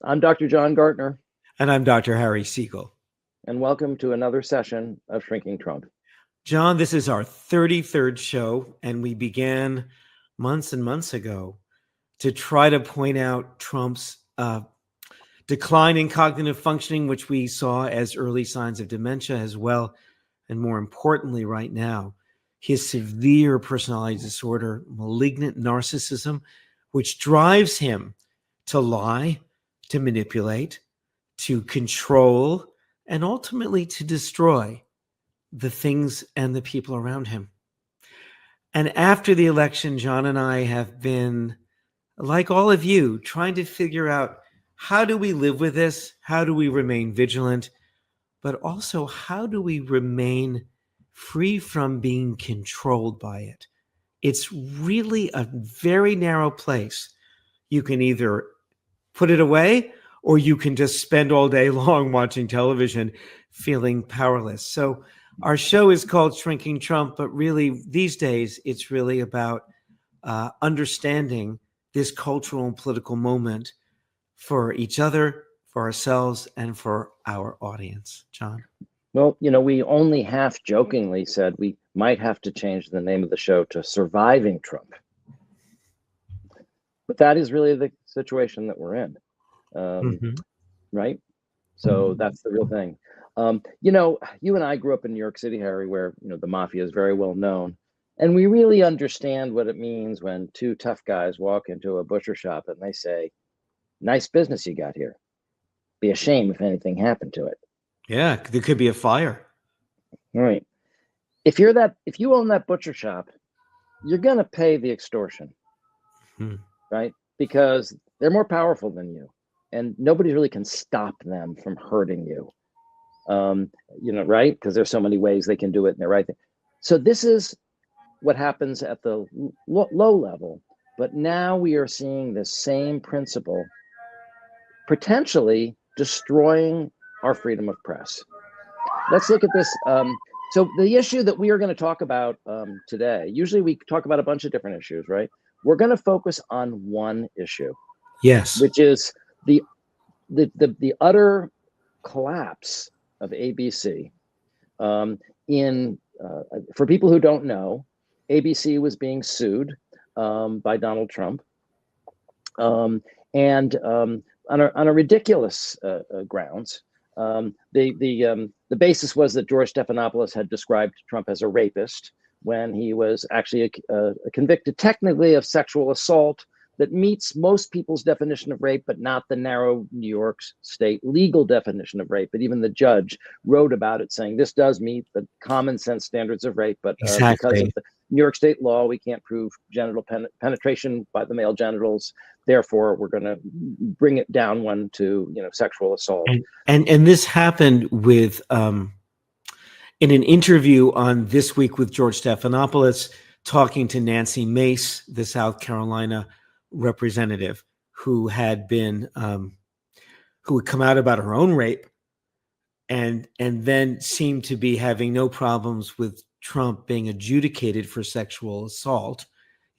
I'm Dr. John Gartner, And I'm Dr. Harry Segal. and welcome to another session of Shrinking Trump. John, this is our 33rd show, and we began months and months ago to try to point out Trump's decline in cognitive functioning, which we saw as early signs of dementia as well. And more importantly, right now, his severe personality disorder, malignant narcissism, which drives him to lie, to manipulate, to control, and ultimately to destroy the things and the people around him. And after the election, John and I have been, like all of you, trying to figure out, how do we live with this? How do we remain vigilant? But also, how do we remain free from being controlled by it? It's really a very narrow place. You can either put it away, or you can just spend all day long watching television feeling powerless. So our show is called Shrinking Trump, but really these days it's really about understanding this cultural and political moment for each other, for ourselves, and for our audience. John? Well, we only half jokingly said we might have to change the name of the show to Surviving Trump. But that is really the situation that we're in, right? So that's the real thing. You and I grew up in New York City, Harry, where, the Mafia is very well known. And we really understand what it means when two tough guys walk into a butcher shop and they say, "Nice business you got here. Be a shame if anything happened to it." Yeah, there could be a fire. All right. If you own that butcher shop, you're going to pay the extortion, right? Because they're more powerful than you, and nobody really can stop them from hurting you. Right? Because there's so many ways they can do it, and they're right there. So this is what happens at the low level. But now we are seeing the same principle potentially destroying our freedom of press. Let's look at this. So the issue that we are going to talk about today, usually we talk about a bunch of different issues, right? We're going to focus on one issue. Yes. Which is the utter collapse of ABC. For people who don't know, ABC was being sued by Donald Trump, and on a ridiculous grounds. The basis was that George Stephanopoulos had described Trump as a rapist when he was actually convicted technically of sexual assault that meets most people's definition of rape, but not the narrow New York state legal definition of rape. But even the judge wrote about it, saying this does meet the common sense standards of rape, but Exactly. Because of the New York state law, we can't prove genital penetration by the male genitals. Therefore, we're going to bring it down one to sexual assault. And this happened with in an interview on This Week with George Stephanopoulos, talking to Nancy Mace, the South Carolina representative, who had been who had come out about her own rape, and then seemed to be having no problems with Trump being adjudicated for sexual assault,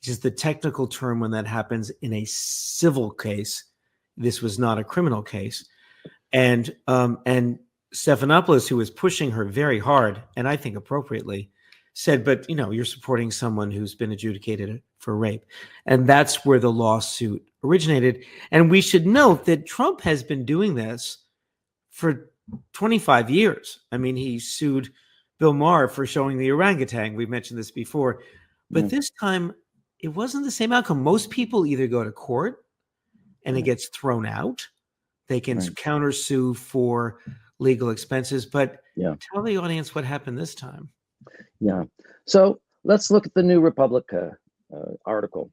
which is the technical term when that happens in a civil case. This was not a criminal case. And Stephanopoulos, who was pushing her very hard, and I think appropriately, said, but you're supporting someone who's been adjudicated for rape. And that's where the lawsuit originated. And we should note that Trump has been doing this for 25 years. I mean, he sued Bill Maher for showing the orangutan. We've mentioned this before. But this time, it wasn't the same outcome. Most people either go to court and it gets thrown out. They can countersue for legal expenses. But tell the audience what happened this time. Yeah. So let's look at the New Republic article.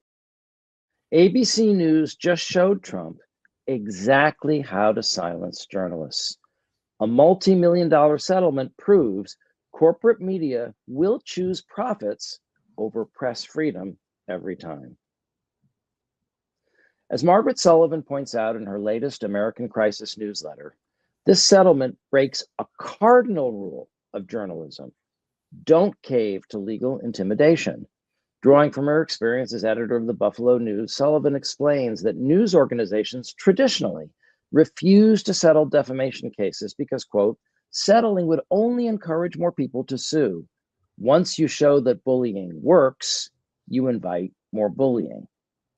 ABC News just showed Trump exactly how to silence journalists. A multi-million-dollar settlement proves corporate media will choose profits over press freedom every time. As Margaret Sullivan points out in her latest American Crisis newsletter, this settlement breaks a cardinal rule of journalism: don't cave to legal intimidation. Drawing from her experience as editor of the Buffalo News, Sullivan explains that news organizations traditionally refused to settle defamation cases because, quote, settling would only encourage more people to sue. Once you show that bullying works, you invite more bullying.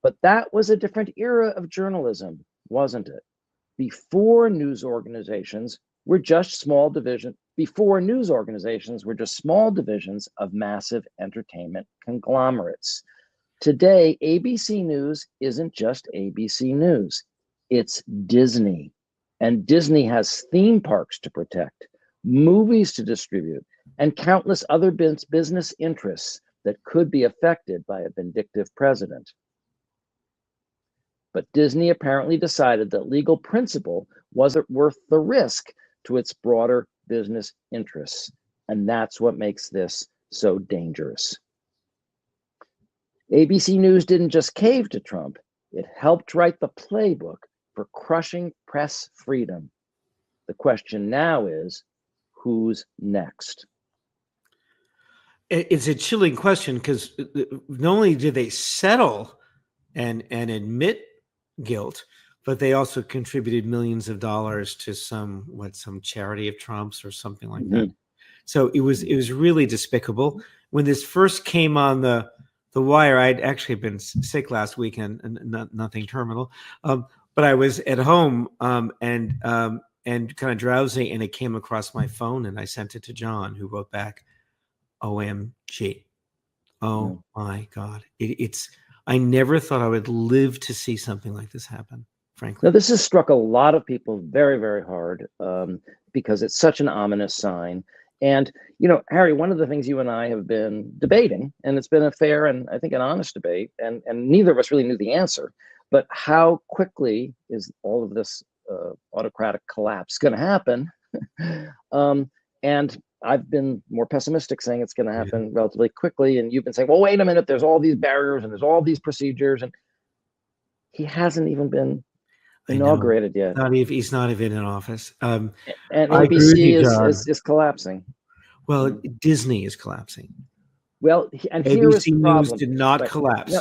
But that was a different era of journalism, wasn't it? Before news organizations were just small divisions of massive entertainment conglomerates. Today, ABC News isn't just ABC News. It's Disney. And Disney has theme parks to protect, movies to distribute, and countless other business interests that could be affected by a vindictive president. But Disney apparently decided that legal principle wasn't worth the risk to its broader business interests. And that's what makes this so dangerous. ABC News didn't just cave to Trump, it helped write the playbook for crushing press freedom. The question now is, who's next? It's a chilling question because not only did they settle and admit guilt, but they also contributed millions of dollars to some charity of Trump's or something like that. So it was really despicable. When this first came on the wire, I'd actually been sick last weekend and nothing terminal, but I was at home and kind of drowsy, and it came across my phone, and I sent it to John, who wrote back, "OMG, oh my God!" I never thought I would live to see something like this happen, frankly. Now, this has struck a lot of people very, very hard because it's such an ominous sign. And, Harry, one of the things you and I have been debating, and it's been a fair and I think an honest debate, and neither of us really knew the answer, but how quickly is all of this autocratic collapse going to happen? And I've been more pessimistic, saying it's going to happen relatively quickly. And you've been saying, well, wait a minute, there's all these barriers and there's all these procedures. And he hasn't even been inaugurated yet. He's not even in office. And ABC is collapsing. Well, Disney is collapsing. Well, and ABC here is the problem. News did not collapse.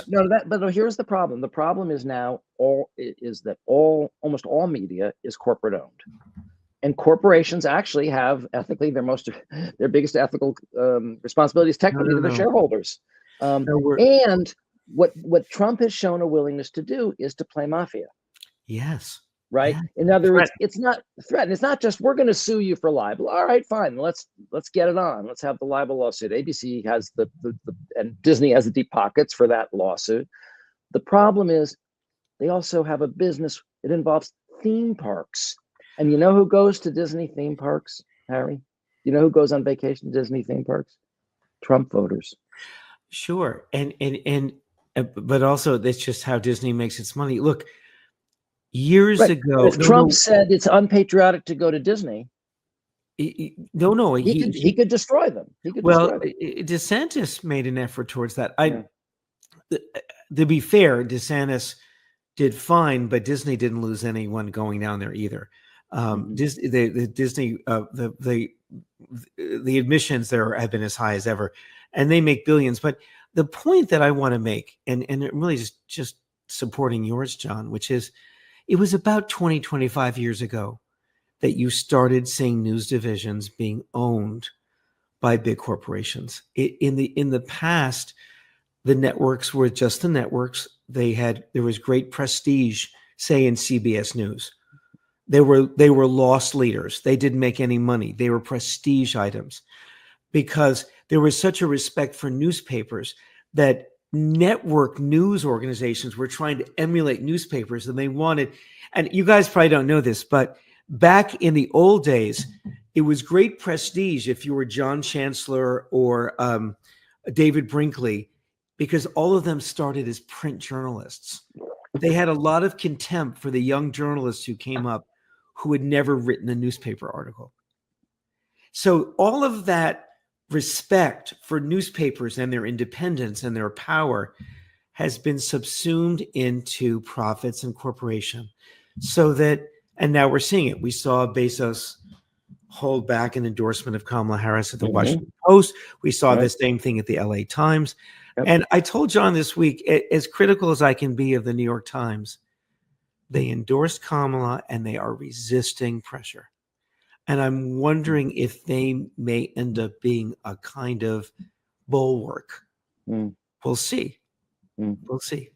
But here's the problem. The problem is now almost all media is corporate owned. And corporations actually have ethically their biggest ethical responsibility is technically to their shareholders. And what Trump has shown a willingness to do is to play Mafia. Yes. Right. Yeah. In other words, it's not threat. It's not just we're going to sue you for libel. All right, fine. Let's get it on. Let's have the libel lawsuit. ABC has and Disney has the deep pockets for that lawsuit. The problem is they also have a business. It involves theme parks. And you know who goes to Disney theme parks, Harry? You know who goes on vacation to Disney theme parks? Trump voters. Sure. But also that's just how Disney makes its money. Look, years ago, if Trump said it's unpatriotic to go to Disney, he could destroy them. DeSantis made an effort towards that. To be fair, DeSantis did fine, but Disney didn't lose anyone going down there either. Disney, the admissions there have been as high as ever, and they make billions. But the point that I want to make, and it really just supporting yours, John, which is, it was about 25 years ago that you started seeing news divisions being owned by big corporations. In the past, the networks were just the networks. There was great prestige, say in CBS News. They were lost leaders. They didn't make any money. They were prestige items because there was such a respect for newspapers that network news organizations were trying to emulate newspapers, and they wanted, and you guys probably don't know this, but back in the old days, it was great prestige if you were John Chancellor or David Brinkley, because all of them started as print journalists. They had a lot of contempt for the young journalists who came up who had never written a newspaper article. So all of that respect for newspapers and their independence and their power has been subsumed into profits and corporation. And now we're seeing it. We saw Bezos hold back an endorsement of Kamala Harris at the Washington Post. We saw the same thing at the LA Times. Yep. And I told John this week, as critical as I can be of the New York Times, They endorsed Kamala and they are resisting pressure. And I'm wondering if they may end up being a kind of bulwark. We'll see. We'll see.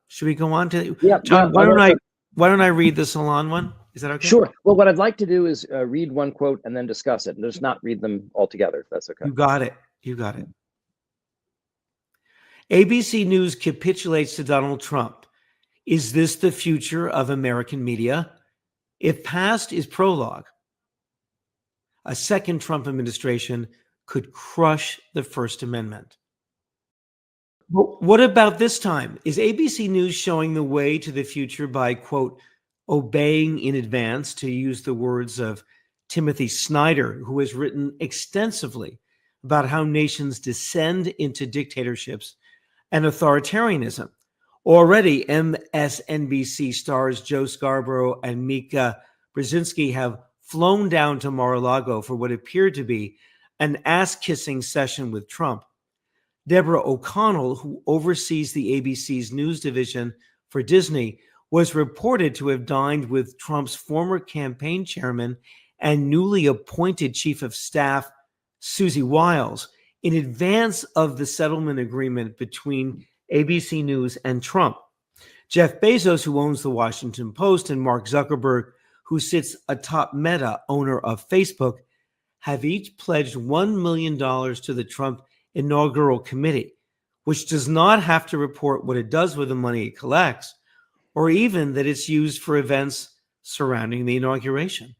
Should we go on to John? Why don't I read the Salon one? Is that okay? Sure. Well, what I'd like to do is read one quote and then discuss it, and just not read them all together, if that's okay. You got it. You got it. ABC News capitulates to Donald Trump. Is this the future of American media? If past is prologue, a second Trump administration could crush the First Amendment. But what about this time? Is ABC News showing the way to the future by, quote, obeying in advance, to use the words of Timothy Snyder, who has written extensively about how nations descend into dictatorships and authoritarianism? Already, MSNBC stars Joe Scarborough and Mika Brzezinski have flown down to Mar-a-Lago for what appeared to be an ass-kissing session with Trump. Deborah O'Connell, who oversees the ABC's news division for Disney, was reported to have dined with Trump's former campaign chairman and newly appointed chief of staff, Susie Wiles, in advance of the settlement agreement between ABC News and Trump. Jeff Bezos, who owns the Washington Post, and Mark Zuckerberg, who sits atop Meta, owner of Facebook, have each pledged $1 million to the Trump inaugural committee, which does not have to report what it does with the money it collects, or even that it's used for events surrounding the inauguration.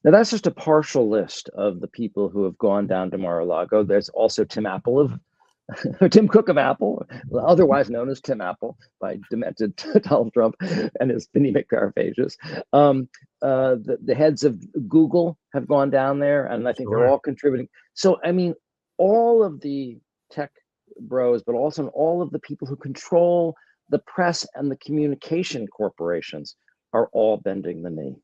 Now, that's just a partial list of the people who have gone down to Mar-a-Lago. There's also Tim Cook of Apple, otherwise known as Tim Apple by demented Donald Trump and his anemic paraphages. The heads of Google have gone down there, and I think they're all contributing. So, I mean, all of the tech bros, but also all of the people who control the press and the communication corporations are all bending the knee.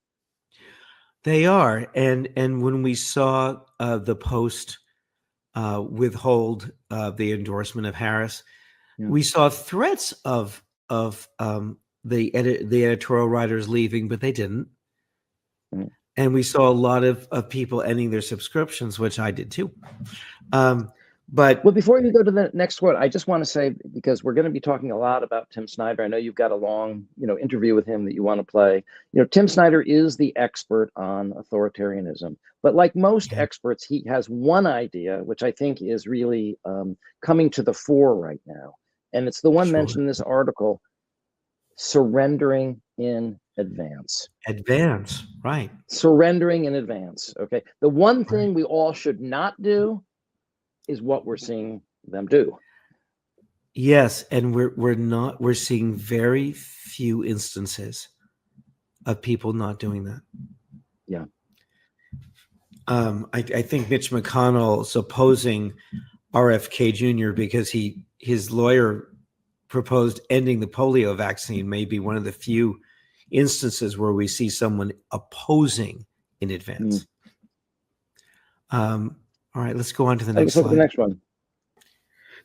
They are. And when we saw the Post withhold the endorsement of Harris, we saw threats of the editorial writers leaving, but they didn't. And we saw a lot of people ending their subscriptions, which I did too. But before you go to the next quote, I just want to say, because we're going to be talking a lot about Tim Snyder. I know you've got a long, interview with him that you want to play. Tim Snyder is the expert on authoritarianism, but like most experts, he has one idea, which I think is really coming to the fore right now. And it's the one mentioned in this article: surrendering in advance. Right. Surrendering in advance. Okay. The one thing we all should not do is what we're seeing them do. Yes, and we're seeing very few instances of people not doing that. Yeah. I think Mitch McConnell's opposing RFK Jr. because his lawyer proposed ending the polio vaccine may be one of the few instances where we see someone opposing in advance. All right, let's go on to the next slide. The next one.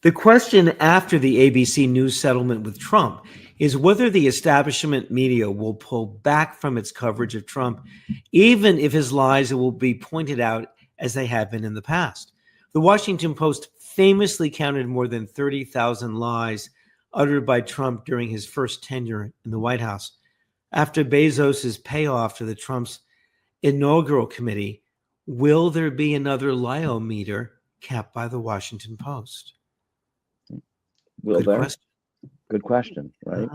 The question after the ABC News settlement with Trump is whether the establishment media will pull back from its coverage of Trump, even if his lies will be pointed out as they have been in the past. The Washington Post famously counted more than 30,000 lies uttered by Trump during his first tenure in the White House. After Bezos's payoff to the Trump's inaugural committee, will there be another lie-o-meter capped by the Washington Post? Will there? Question. Good question, right?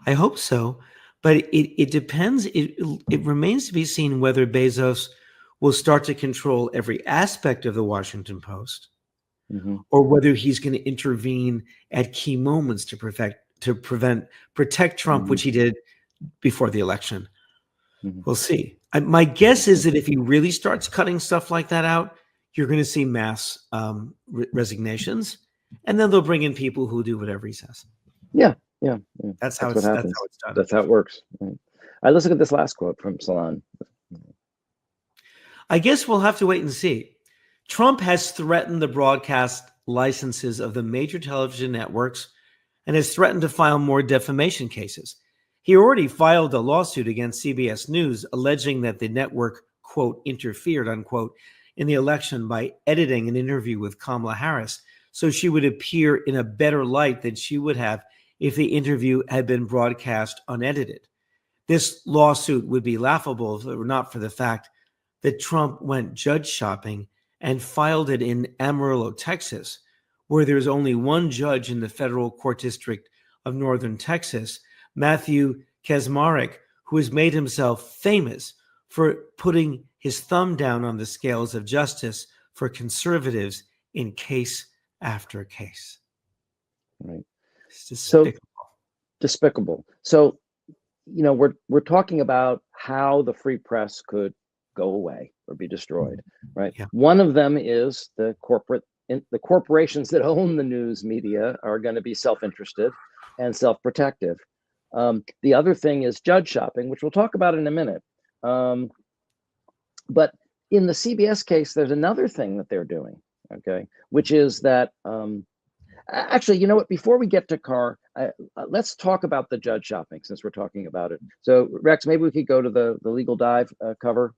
I hope so, but it depends. It remains to be seen whether Bezos will start to control every aspect of the Washington Post, or whether he's going to intervene at key moments to protect Trump, which he did before the election. We'll see. My guess is that if he really starts cutting stuff like that out, you're going to see mass resignations, and then they'll bring in people who do whatever he says. Yeah. That's how it's done. That's how it works. Right. All right, let's look at this last quote from Salon. I guess we'll have to wait and see. Trump has threatened the broadcast licenses of the major television networks, and has threatened to file more defamation cases. He already filed a lawsuit against CBS News alleging that the network, quote, interfered, unquote, in the election by editing an interview with Kamala Harris so she would appear in a better light than she would have if the interview had been broadcast unedited. This lawsuit would be laughable if it were not for the fact that Trump went judge shopping and filed it in Amarillo, Texas, where there's only one judge in the federal court district of northern Texas, Matthew Kaczmarek, who has made himself famous for putting his thumb down on the scales of justice for conservatives in case after case. Right. It's despicable. Despicable. So, we're talking about how the free press could go away or be destroyed, right? Yeah. One of them is the corporations that own the news media are going to be self-interested and self-protective. The other thing is judge shopping, which we'll talk about in a minute. But in the CBS case, there's another thing that they're doing, okay, which is that, actually, you know what, before we get to Carr, let's talk about the judge shopping since we're talking about it. So Rex, maybe we could go to the legal dive cover.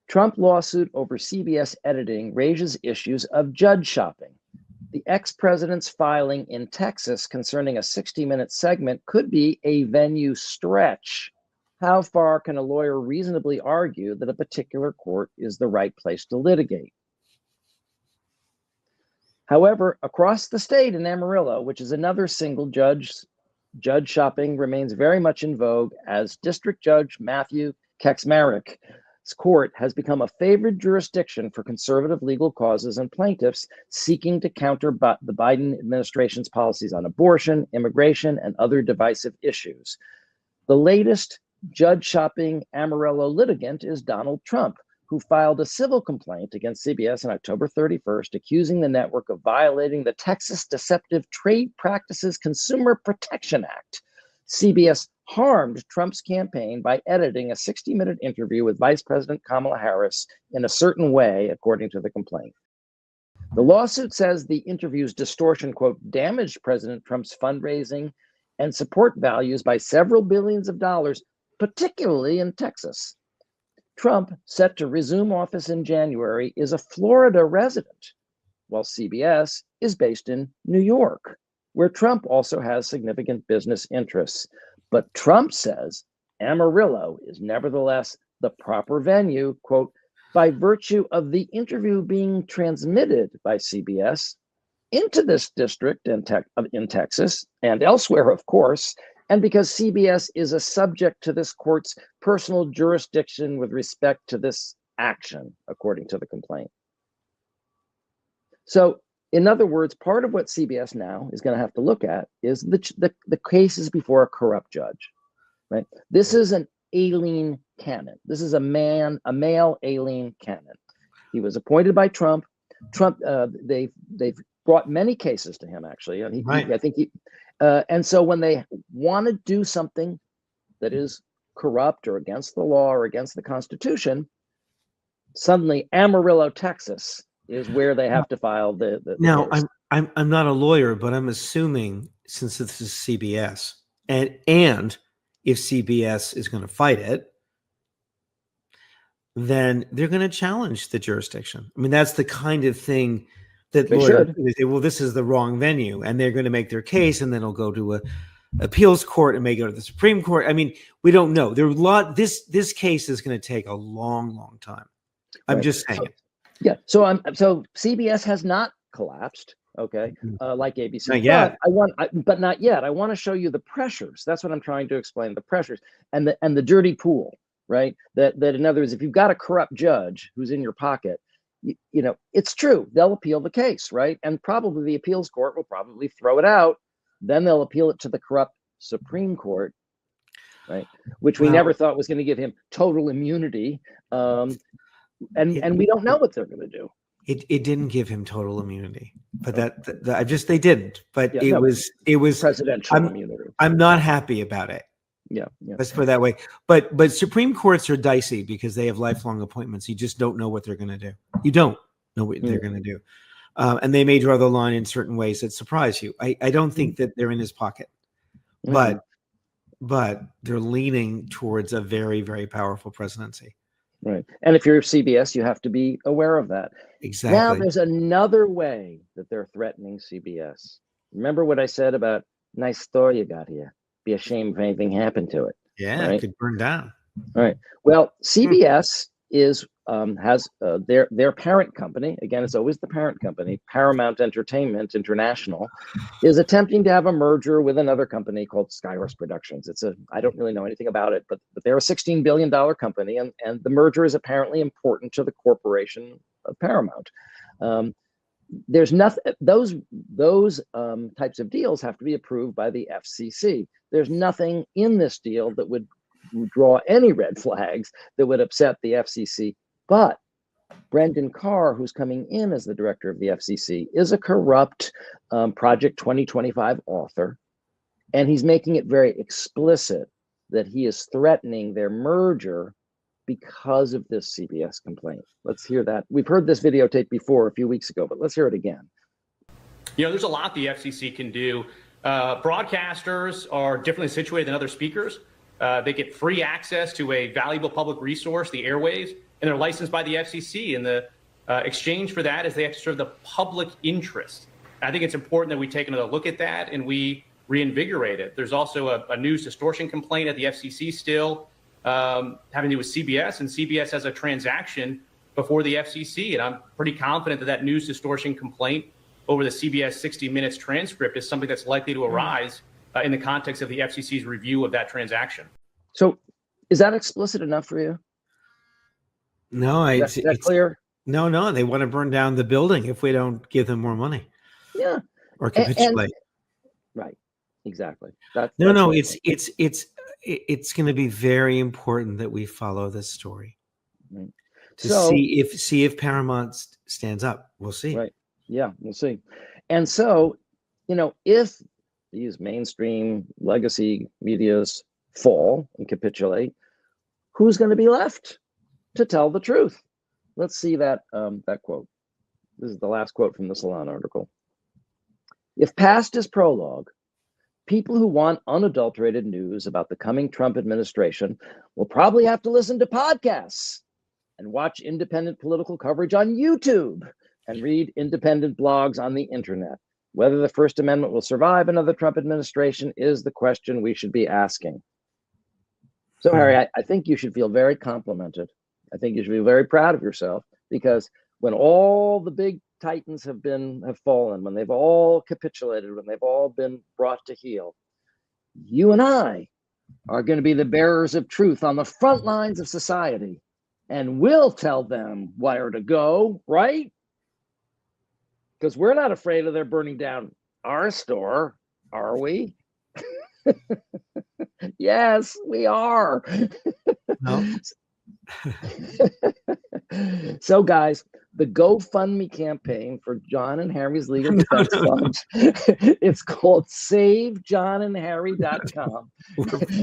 Trump lawsuit over CBS editing raises issues of judge shopping. The ex-president's filing in Texas concerning a 60-minute segment could be a venue stretch. How far can a lawyer reasonably argue that a particular court is the right place to litigate? However, across the state in Amarillo, which is another single judge shopping remains very much in vogue as District Judge Matthew Kaczmarek's court has become a favored jurisdiction for conservative legal causes and plaintiffs seeking to counter the Biden administration's policies on abortion, immigration, and other divisive issues. The latest judge shopping Amarillo litigant is Donald Trump, who filed a civil complaint against CBS on October 31st, accusing the network of violating the Texas Deceptive Trade Practices Consumer Protection Act. CBS harmed Trump's campaign by editing a 60-minute interview with Vice President Kamala Harris in a certain way, according to the complaint. The lawsuit says the interview's distortion, quote, damaged President Trump's fundraising and support values by several billions of dollars, particularly in Texas. Trump, set to resume office in January, is a Florida resident, while CBS is based in New York, where Trump also has significant business interests. But Trump says Amarillo is nevertheless the proper venue, quote, by virtue of the interview being transmitted by CBS into this district in Texas and elsewhere, of course, and because CBS is a subject to this court's personal jurisdiction with respect to this action, according to the complaint. So, in other words, part of what CBS now is going to have to look at is the cases before a corrupt judge, right? This is an Aileen Cannon. This is a male Aileen Cannon. He was appointed by Trump. They've brought many cases to him, actually. And so when they want to do something that is corrupt or against the law or against the Constitution, suddenly Amarillo, Texas, is where they have to file the now case. I'm not a lawyer, but I'm assuming since this is CBS and if CBS is going to fight it, then they're going to challenge the jurisdiction. I mean, that's the kind of thing that They lawyers should. They say, well, this is the wrong venue, and they're going to make their case, and then it'll go to a appeals court and may go to the Supreme Court. I mean, we don't know. There's a lot. This case is going to take a long time. I'm just saying. Yeah. So CBS has not collapsed. Okay. Like ABC. Not yet. But not yet. I want to show you the pressures. That's what I'm trying to explain. The pressures and the dirty pool, right? That in other words, if you've got a corrupt judge who's in your pocket, you know, it's true. They'll appeal the case, right? And probably the appeals court will probably throw it out. Then they'll appeal it to the corrupt Supreme Court, right? Which we never thought was going to give him total immunity. And we don't know what they're going to do. It didn't give him total immunity, but they didn't. But Yeah, it was presidential immunity. I'm not happy about it. Yeah. Let's put it that way. But Supreme Courts are dicey because they have lifelong appointments. You just don't know what they're going to do. You don't know what they're going to do. And they may draw the line in certain ways that surprise you. I don't think that they're in his pocket, but they're leaning towards a very, very powerful presidency. Right. And if you're CBS, you have to be aware of that. Exactly. Now there's another way that they're threatening CBS. Remember what I said about nice store you got here? Be ashamed if anything happened to it. Yeah, right? It could burn down. All right. Well, CBS has their parent company. Again, it's always the parent company. Paramount Entertainment International is attempting to have a merger with another company called Skyhorse Productions. I don't really know anything about it, but they're a $16 billion company, and the merger is apparently important to the corporation of Paramount. There's nothing. Those types of deals have to be approved by the FCC. There's nothing in this deal that would draw any red flags that would upset the FCC. But Brendan Carr, who's coming in as the director of the FCC, is a corrupt Project 2025 author, and he's making it very explicit that he is threatening their merger because of this CBS complaint. Let's hear that. We've heard this videotape before a few weeks ago, but let's hear it again. There's a lot the FCC can do. Broadcasters are differently situated than other speakers. They get free access to a valuable public resource, the airwaves, and they're licensed by the FCC. And the exchange for that is they have to serve the public interest. I think it's important that we take another look at that and we reinvigorate it. There's also a news distortion complaint at the FCC still having to do with CBS, and CBS has a transaction before the FCC. And I'm pretty confident that news distortion complaint over the CBS 60 Minutes transcript is something that's likely to arise in the context of the FCC's review of that transaction. So is that explicit enough for you? No, is that clear? No, they want to burn down the building if we don't give them more money. Yeah. Or capitulate. Right. Exactly. It's going to be very important that we follow this story to see if Paramount stands up. We'll see. Right. Yeah, we'll see. And so, if these mainstream legacy medias fall and capitulate, who's going to be left to tell the truth? Let's see that quote. This is the last quote from the Salon article. If past is prologue, people who want unadulterated news about the coming Trump administration will probably have to listen to podcasts and watch independent political coverage on YouTube and read independent blogs on the internet. Whether the First Amendment will survive another Trump administration is the question we should be asking. So, Harry, I think you should feel very complimented. I think you should be very proud of yourself, because when all the big titans have fallen, when they've all capitulated, when they've all been brought to heel, you and I are going to be the bearers of truth on the front lines of society, and we'll tell them where to go, right? Because we're not afraid of their burning down our store, are we? Yes, we are. No. So, guys, the GoFundMe campaign for John and Harry's legal defense fund, it's called SaveJohnandHarry.com.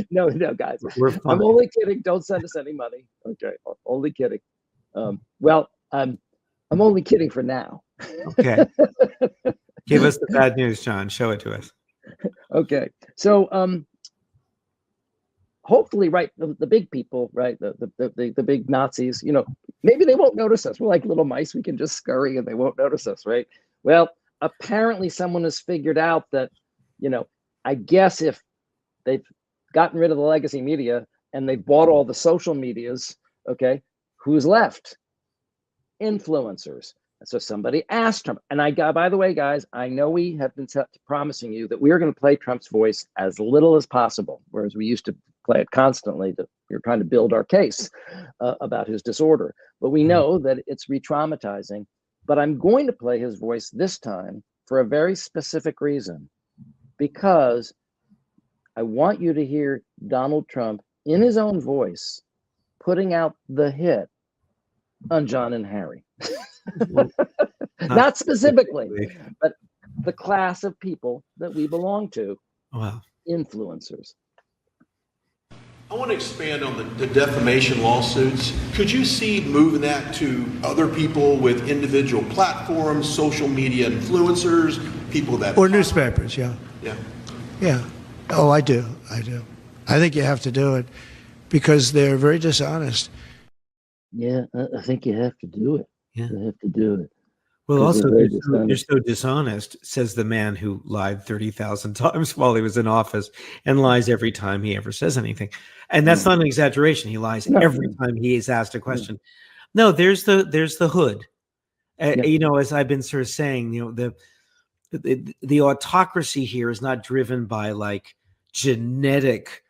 No, guys, I'm only kidding. Don't send us any money. Okay, only kidding. I'm only kidding for now. Okay. Give us the bad news, John. Show it to us. Okay. So, hopefully, right, the big people, right, the big Nazis, maybe they won't notice us. We're like little mice. We can just scurry and they won't notice us, right? Well, apparently someone has figured out that, I guess if they've gotten rid of the legacy media and they've bought all the social medias, okay, who's left? Influencers. So somebody asked Trump, and by the way, guys, I know we have been promising you that we are going to play Trump's voice as little as possible, whereas we used to play it constantly. We were trying to build our case about his disorder, but we know that it's re-traumatizing. But I'm going to play his voice this time for a very specific reason, because I want you to hear Donald Trump in his own voice putting out the hit on John and Harry. Not specifically, but the class of people that we belong to. Wow. Influencers. I want to expand on the defamation lawsuits. Could you see moving that to other people with individual platforms, social media influencers, people that... Or newspapers, yeah. Yeah. Yeah. Oh, I do. I think you have to do it because they're very dishonest. Yeah, I think you have to do it. Yeah. You have to do it. Well, also, very you're so dishonest, says the man who lied 30,000 times while he was in office and lies every time he ever says anything. And that's not an exaggeration. He lies every time he is asked a question. No, there's the hood. You know, as I've been sort of saying, you know, the autocracy here is not driven by like genetic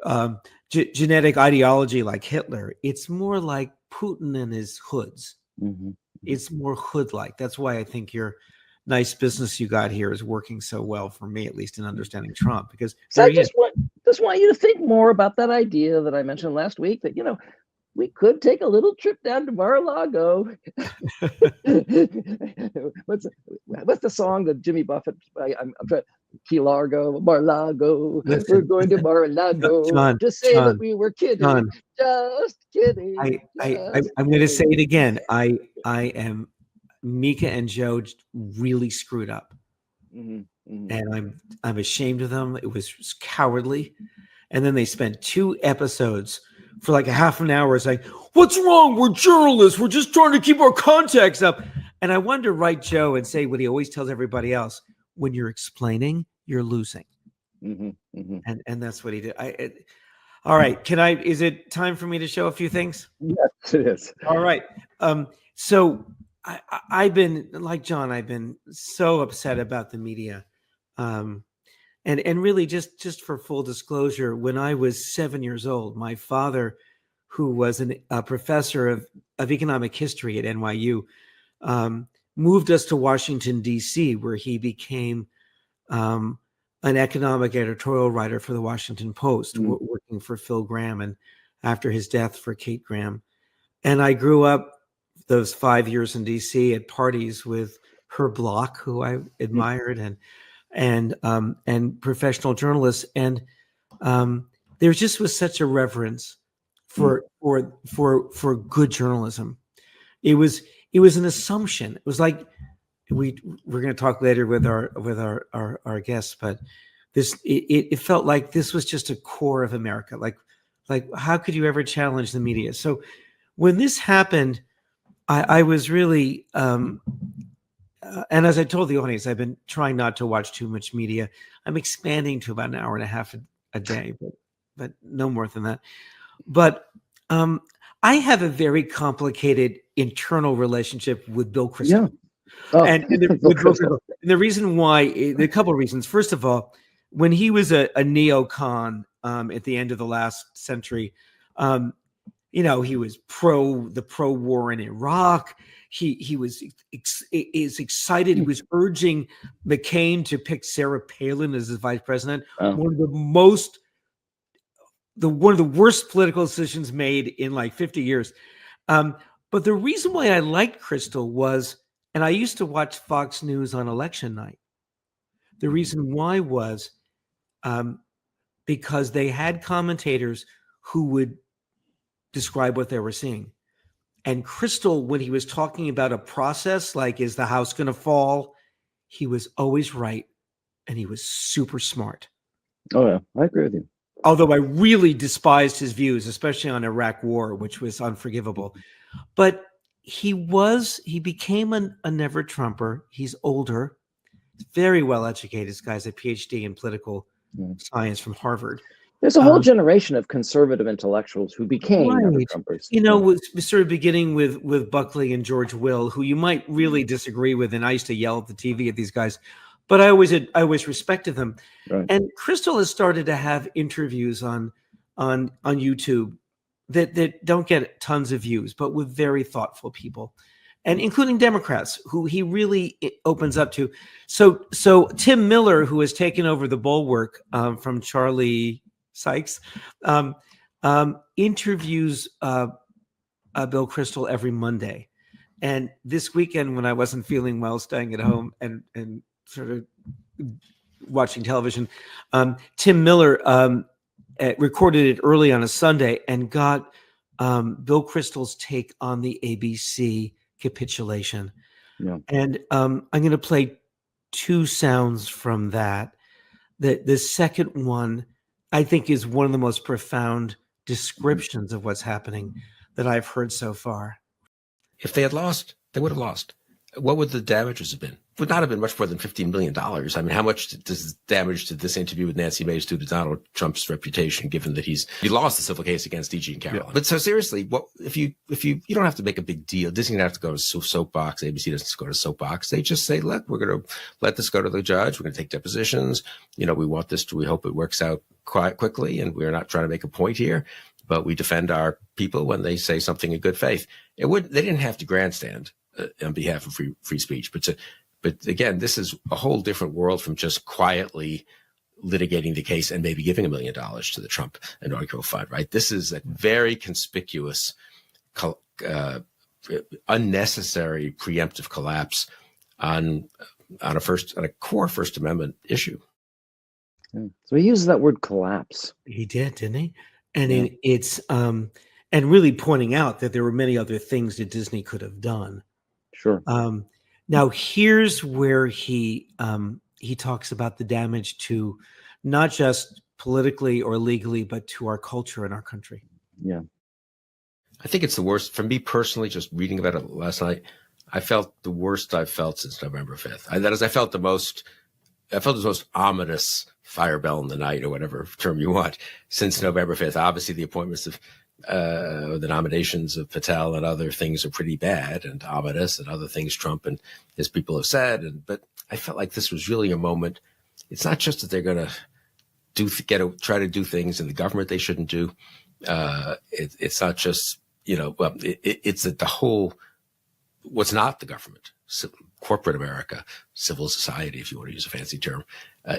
ideology like Hitler. It's more like Putin and his hoods. Mm-hmm. It's more hood-like. That's why I think your nice business you got here is working so well for me, at least in understanding Trump. Because so I just want you to think more about that idea that I mentioned last week, that, you know, we could take a little trip down to Mar-a-Lago. What's the song that Jimmy Buffett? I'm trying. Key Largo, Mar-a-Lago. We're going to Mar-a-Lago. Just say that we were kidding. Just kidding. I'm going to say it again. I am. Mika and Joe really screwed up, and I'm ashamed of them. It was cowardly, and then they spent 2 episodes for like a half an hour. It's like, what's wrong? We're journalists. We're just trying to keep our context up. And I wanted to write Joe and say what he always tells everybody else: when you're explaining, you're losing. And that's what he did. All right. Is it time for me to show a few things? Yes, it is. All right. So I've been, like John, I've been so upset about the media. And really just for full disclosure, when I was 7 years old, my father, who was a professor of economic history at NYU, moved us to Washington, D.C., where he became an economic editorial writer for the Washington Post, working for Phil Graham, and after his death for Kate Graham. And I grew up those 5 years in D.C. at parties with Herb Bloch, who I admired, and professional journalists. And there just was such a reverence for good journalism. It was an assumption. It was like we're going to talk later with our guests, but it felt like this was just a core of America. Like how could you ever challenge the media? So when this happened, I was really and as I told the audience, I've been trying not to watch too much media. I'm expanding to about an hour and a half a day, but no more than that. But I have a very complicated internal relationship with Bill Kristol. Yeah. Oh, and the reason why, a couple of reasons. First of all, when he was a neocon at the end of the last century, you know, he was pro war in Iraq. He was excited. He was urging McCain to pick Sarah Palin as his vice president. Oh. One of the worst political decisions made in like 50 years. But the reason why I liked Kristol was, and I used to watch Fox News on election night. The reason why was because they had commentators who would describe what they were seeing. And Kristol, when he was talking about a process, like, is the house going to fall? He was always right. And he was super smart. Oh, yeah, I agree with you. Although I really despised his views, especially on Iraq war, which was unforgivable. But he became a never Trumper. He's older, very well educated. This guy's a PhD in political science from Harvard. There's a whole generation of conservative intellectuals who became never Trumpers. You know, was sort of beginning with Buckley and George Will, who you might really disagree with. And I used to yell at the TV at these guys, but I always respected them. Right. And Kristol has started to have interviews on YouTube that don't get tons of views, but with very thoughtful people, and including Democrats who he really opens up to. So Tim Miller, who has taken over the Bulwark from Charlie Sykes, interviews Bill Kristol every Monday. And this weekend, when I wasn't feeling well, staying at home and sort of watching television, Tim Miller recorded it early on a Sunday and got Bill Kristol's take on the ABC capitulation. Yeah. And I'm going to play two sounds from that. The second one, I think, is one of the most profound descriptions of what's happening that I've heard so far. If they had lost, they would have lost. What would the damages have been? Would not have been much more than $15 million. I mean, how much does damage to this interview with Nancy Mace do to Donald Trump's reputation, given that he lost the civil case against DG and Caroline? Yeah. But so seriously, what if you don't have to make a big deal. Disney doesn't have to go to soapbox. ABC doesn't go to soapbox. They just say, look, we're going to let this go to the judge. We're going to take depositions. We want this to, we hope it works out quite quickly. And we're not trying to make a point here, but we defend our people when they say something in good faith. They didn't have to grandstand on behalf of free speech, but again, this is a whole different world from just quietly litigating the case and maybe giving $1 million to the Trump inaugural fund, right? This is a very conspicuous, unnecessary preemptive collapse on a core First Amendment issue. So he uses that word collapse. He did, didn't he? And it's and really pointing out that there were many other things that Disney could have done. Sure. Now here's where he talks about the damage to not just politically or legally, but to our culture and our country. Yeah. I think it's the worst for me personally. Just reading about it last night, I felt the worst I've felt since November 5th. I felt the most ominous fire bell in the night, or whatever term you want, since November 5th. Obviously, the appointments of the nominations of Patel and other things are pretty bad and ominous, and other things Trump and his people have said. But I felt like this was really a moment. It's not just that they're going to try to do things in the government they shouldn't do. It's not just it's that the whole what's not the government, corporate America, civil society, if you want to use a fancy term,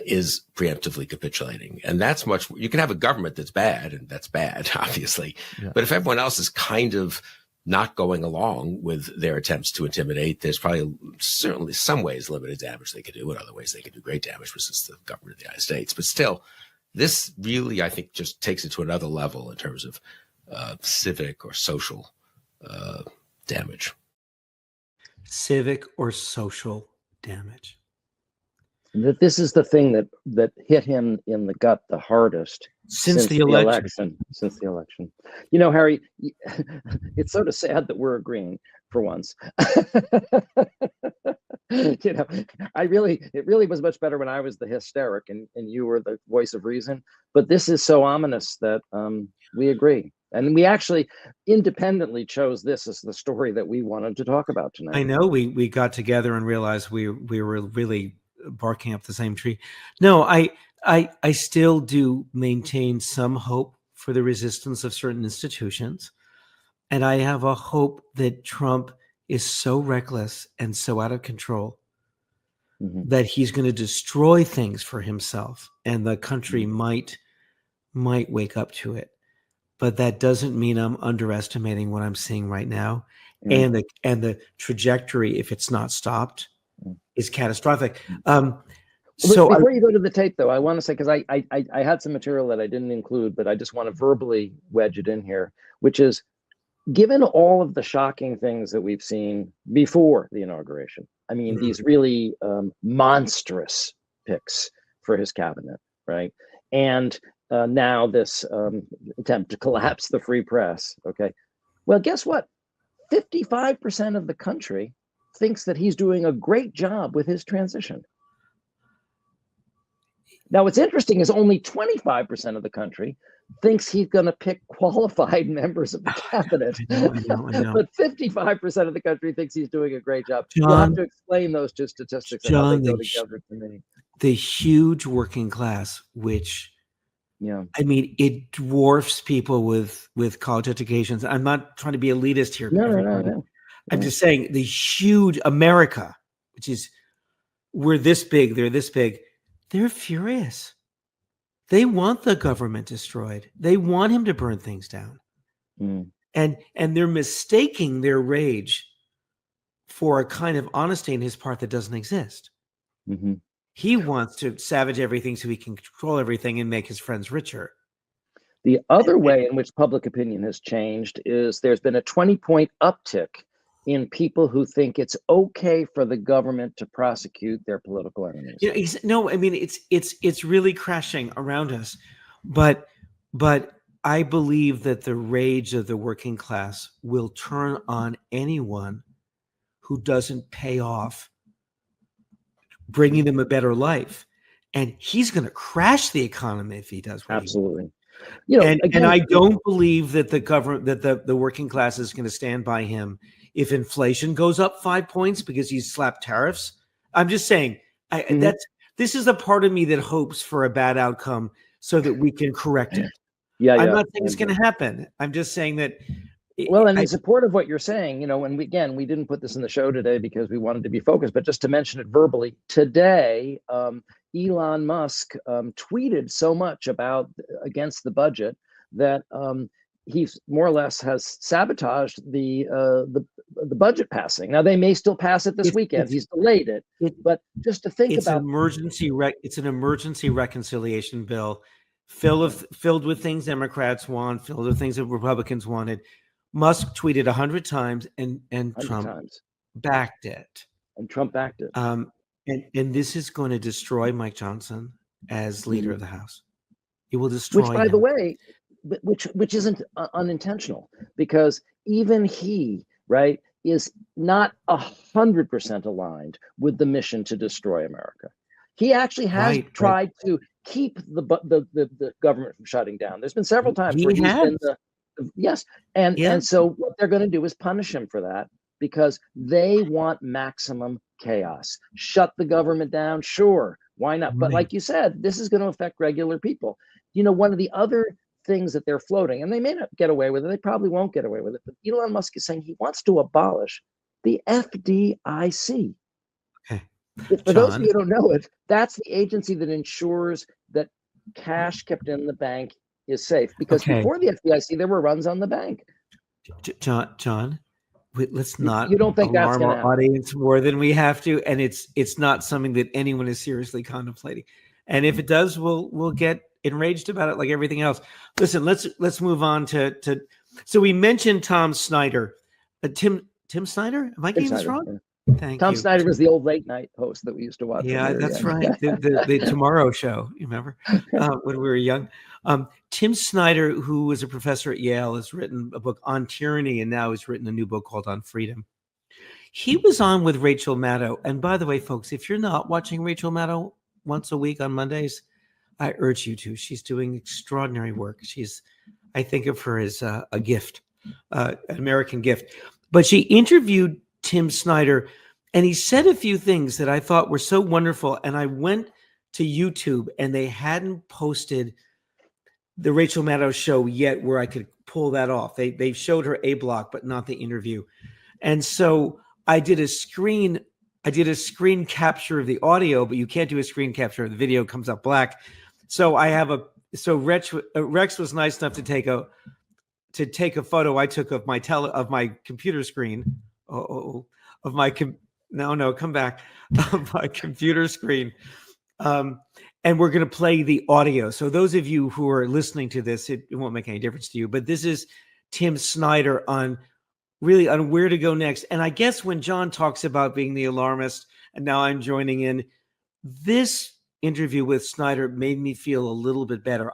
is preemptively capitulating. And that's you can have a government that's bad, and that's bad, obviously. Yeah. But if everyone else is kind of not going along with their attempts to intimidate, there's probably certainly some ways limited damage they could do, and other ways they could do great damage, which is the government of the United States. But still, this really, I think, just takes it to another level in terms of civic or social damage. Civic or social damage. That this is the thing that hit him in the gut the hardest since the election. Since the election. Harry, it's sort of sad that we're agreeing for once. It really was much better when I was the hysteric and you were the voice of reason. But this is so ominous that we agree. And we actually independently chose this as the story that we wanted to talk about tonight. I know we got together and realized we were really barking up the same tree. No, I still do maintain some hope for the resistance of certain institutions. And I have a hope that Trump is so reckless and so out of control that he's going to destroy things for himself, and the country might wake up to it. But that doesn't mean I'm underestimating what I'm seeing right now. And the trajectory, if it's not stopped, is catastrophic. So before you go to the tape, though, I want to say, because I had some material that I didn't include, but I just want to verbally wedge it in here, which is, given all of the shocking things that we've seen before the inauguration, I mean, these really monstrous picks for his cabinet, right? And now this attempt to collapse the free press. Okay. Well, guess what? 55% of the country thinks that he's doing a great job with his transition. Now, what's interesting is only 25% of the country thinks he's going to pick qualified members of the cabinet. I know. But 55% of the country thinks he's doing a great job. You'll have to explain those two statistics and how they go together to me. The huge working class, which I mean, it dwarfs people with college educations. I'm not trying to be elitist here. No. I'm just saying the huge America, which is, we're this big, they're this big. They're furious. They want the government destroyed. They want him to burn things down. And they're mistaking their rage for a kind of honesty in his part that doesn't exist. He wants to savage everything so he can control everything and make his friends richer. The other way in which public opinion has changed is there's been a 20-point uptick in people who think it's okay for the government to prosecute their political enemies. No, I mean it's really crashing around us, but I believe that the rage of the working class will turn on anyone who doesn't pay off bringing them a better life, and he's going to crash the economy if he does. Absolutely. And I don't believe that the government, that the working class is going to stand by him if inflation goes up 5 points because he's slapped tariffs. I'm just saying this is a part of me that hopes for a bad outcome so that we can correct it. I'm not saying it's going to happen. I'm just saying that. Well, and in support of what you're saying, and we didn't put this in the show today because we wanted to be focused, but just to mention it verbally, today, Elon Musk tweeted so much against the budget that he more or less has sabotaged the budget passing. Now they may still pass it this weekend. He's delayed it, but just to think it's about it's an emergency reconciliation bill filled with things Democrats want, filled with things that Republicans wanted. Musk tweeted 100 times and Trump backed it. And Trump backed it. And this is going to destroy Mike Johnson as leader of the House. It will destroy him. Which, by the way, which isn't unintentional, because even he, right, is not 100% aligned with the mission to destroy America. He actually has tried to keep the government from shutting down. There's been several times where he's been and so what they're going to do is punish him for that, because they want maximum chaos. Shut the government down, sure, why not? But like you said, this is going to affect regular people. One of the other things that they're floating, and they may not get away with it, they probably won't get away with it, but Elon Musk is saying he wants to abolish the FDIC. Okay. For those of you who don't know it, that's the agency that ensures that cash kept in the bank is safe, because before the FDIC, there were runs on the bank. John, let's not you don't think alarm our audience more than we have to, and it's not something that anyone is seriously contemplating. And if it does, we'll get enraged about it like everything else. Listen, let's move on to so we mentioned Tom Snyder. Tim Snyder? Am I getting this wrong? Yeah. Thank Tom you. Snyder was the old late night host that we used to watch. Yeah, that's right. The Tomorrow Show. You remember when we were young? Tim Snyder, who was a professor at Yale, has written a book on tyranny, and now has written a new book called On Freedom. He was on with Rachel Maddow. And by the way, folks, if you're not watching Rachel Maddow once a week on Mondays, I urge you to. She's doing extraordinary work. I think of her as a gift, an American gift. But she interviewed Tim Snyder, and he said a few things that I thought were so wonderful. And I went to YouTube, and they hadn't posted the Rachel Maddow show yet where I could pull that off. They showed her A block, but not the interview. And so I did a screen capture of the audio, but you can't do a screen capture of the video. It comes up black. So Rex was nice enough to take a photo I took of my computer screen. Of my computer screen. And we're going to play the audio. So those of you who are listening to this, it won't make any difference to you, but this is Tim Snyder on where to go next. And I guess when John talks about being the alarmist, and now I'm joining in, this interview with Snyder made me feel a little bit better.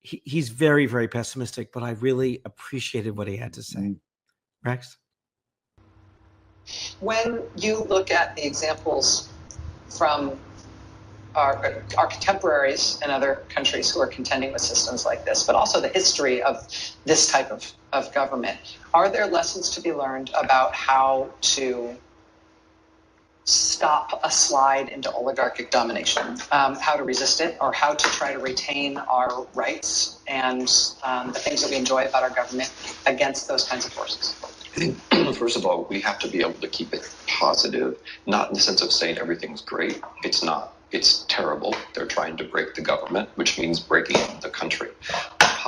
He's very, very pessimistic, but I really appreciated what he had to say. Rex? When you look at the examples from our contemporaries in other countries who are contending with systems like this, but also the history of this type of government, are there lessons to be learned about how to stop a slide into oligarchic domination, how to resist it, or how to try to retain our rights and the things that we enjoy about our government against those kinds of forces? I think, first of all, we have to be able to keep it positive, not in the sense of saying everything's great. It's not. It's terrible. They're trying to break the government, which means breaking the country.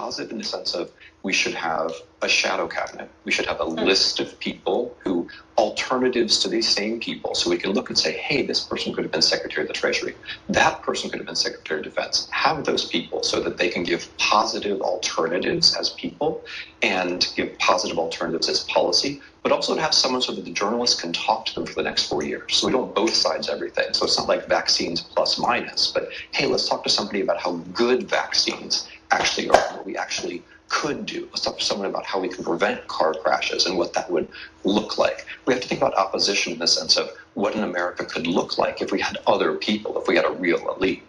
positive in the sense of we should have a shadow cabinet. We should have a list of people who alternatives to these same people. So we can look and say, hey, this person could have been Secretary of the Treasury. That person could have been Secretary of Defense. Have those people so that they can give positive alternatives as people and give positive alternatives as policy, but also to have someone so that the journalists can talk to them for the next 4 years. So we don't both sides everything. So it's not like vaccines plus minus, but hey, let's talk to somebody about how good vaccines actually are, what we actually could do. Let's talk to someone about how we can prevent car crashes and what that would look like. We have to think about opposition in the sense of what an America could look like if we had other people, if we had a real elite.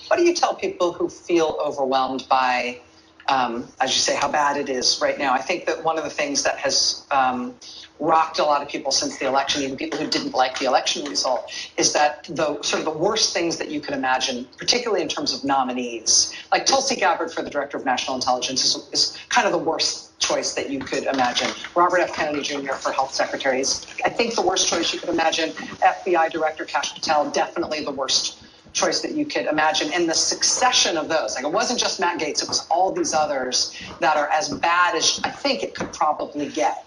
What do you tell people who feel overwhelmed by, as you say, how bad it is right now? I think that one of the things that has rocked a lot of people since the election, even people who didn't like the election result, is that the sort of the worst things that you could imagine, particularly in terms of nominees, like Tulsi Gabbard for the Director of National Intelligence is kind of the worst choice that you could imagine. Robert F. Kennedy Jr. for Health Secretary is, I think, the worst choice you could imagine. FBI Director Kash Patel, definitely the worst choice that you could imagine. And the succession of those, like it wasn't just Matt Gaetz, it was all these others that are as bad as I think it could probably get.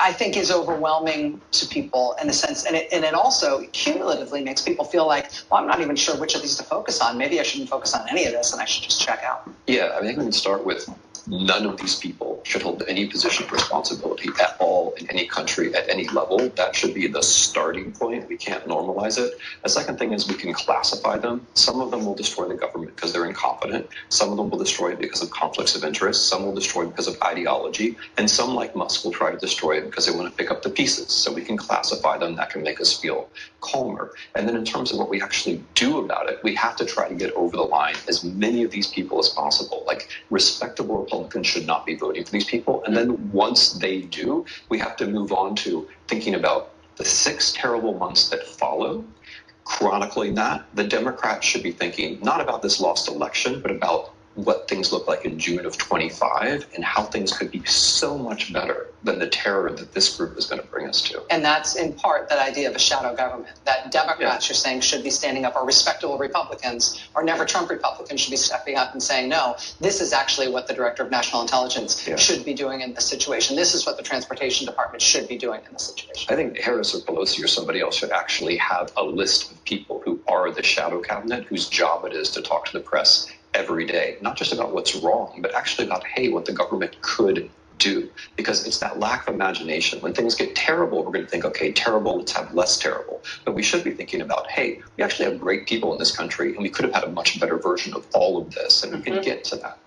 I think is overwhelming to people in the sense, and it also cumulatively makes people feel like, well, I'm not even sure which of these to focus on. Maybe I shouldn't focus on any of this and I should just check out. Yeah, I think we can start with none of these people should hold any position of responsibility at all in any country at any level. That should be the starting point. We can't normalize it. The second thing is we can classify them. Some of them will destroy the government because they're incompetent. Some of them will destroy it because of conflicts of interest. Some will destroy it because of ideology. And some, like Musk, will try to destroy it because they want to pick up the pieces. So we can classify them. That can make us feel calmer. And then in terms of what we actually do about it, we have to try to get over the line as many of these people as possible. Like respectable Republicans should not be voting for these people. And then once they do, we have to move on to thinking about the 6 terrible months that follow. Chronicling that, the Democrats should be thinking not about this lost election, but about what things look like in June of 25 and how things could be so much better than the terror that this group is going to bring us to. And that's in part that idea of a shadow government, that Democrats, you're saying, should be standing up, or respectable Republicans, or never Trump Republicans should be stepping up and saying, no, this is actually what the Director of National Intelligence should be doing in this situation. This is what the Transportation Department should be doing in this situation. I think Harris or Pelosi or somebody else should actually have a list of people who are the shadow cabinet, whose job it is to talk to the press every day, not just about what's wrong, but actually about, hey, what the government could do. Because it's that lack of imagination. When things get terrible, we're going to think, okay, terrible, let's have less terrible. But we should be thinking about, hey, we actually have great people in this country, and we could have had a much better version of all of this, and we can get to that.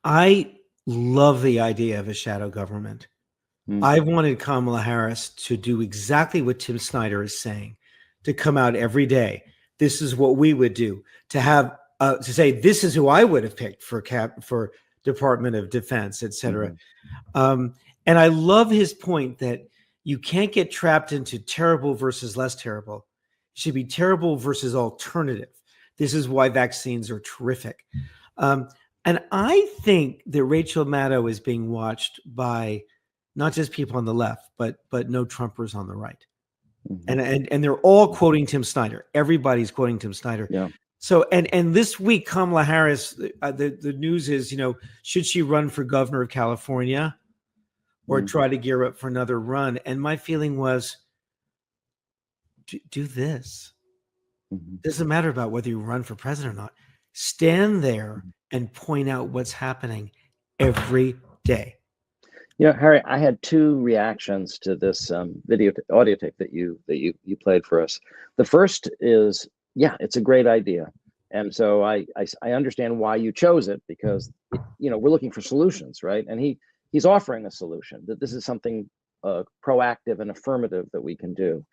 I love the idea of a shadow government. I wanted Kamala Harris to do exactly what Tim Snyder is saying, to come out every day. This is what we would do, to have to say this is who I would have picked for Department of Defense, et cetera. And I love his point that you can't get trapped into terrible versus less terrible. It should be terrible versus alternative. This is why vaccines are terrific. And I think that Rachel Maddow is being watched by not just people on the left, but no Trumpers on the right. And they're all quoting Tim Snyder. Everybody's quoting Tim Snyder. Yeah. So and this week, Kamala Harris, the news is, should she run for governor of California or try to gear up for another run? And my feeling was, do this. Doesn't matter about whether you run for president or not. Stand there and point out what's happening every day. Harry, I had 2 reactions to this audio tape that you played for us. The first is, it's a great idea, and so I understand why you chose it, because we're looking for solutions, right? And he's offering a solution, that this is something proactive and affirmative that we can do.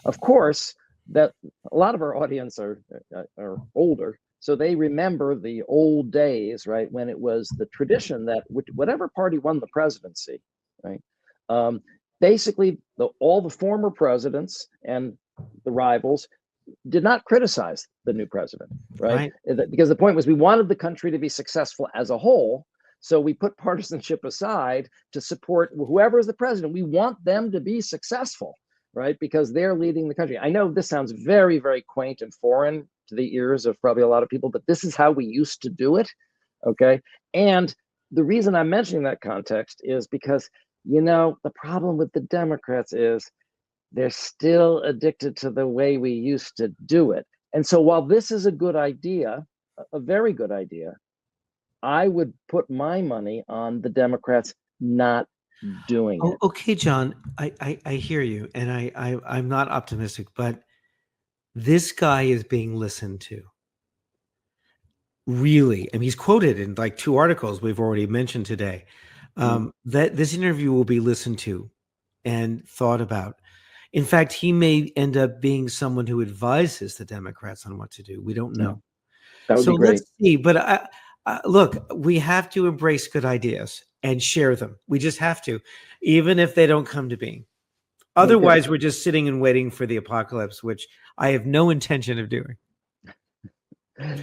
Of course, that a lot of our audience are older. So they remember the old days, right, when it was the tradition that whatever party won the presidency, right, basically all the former presidents and the rivals did not criticize the new president, right? Because the point was we wanted the country to be successful as a whole. So we put partisanship aside to support whoever is the president. We want them to be successful. right? Because they're leading the country. I know this sounds very, very quaint and foreign to the ears of probably a lot of people, but this is how we used to do it, okay? And the reason I'm mentioning that context is because, you know, the problem with the Democrats is they're still addicted to the way we used to do it. And so while this is a good idea, a very good idea, I would put my money on the Democrats not doing it. Okay, John, I hear you, and I'm not optimistic, but this guy is being listened to. Really, I mean, he's quoted in like 2 articles we've already mentioned today. That this interview will be listened to and thought about. In fact, he may end up being someone who advises the Democrats on what to do. We don't know. That would So be great. let's see. But look, we have to embrace good ideas and share them. We just have to, even if they don't come to being. Otherwise, we're just sitting and waiting for the apocalypse, which I have no intention of doing.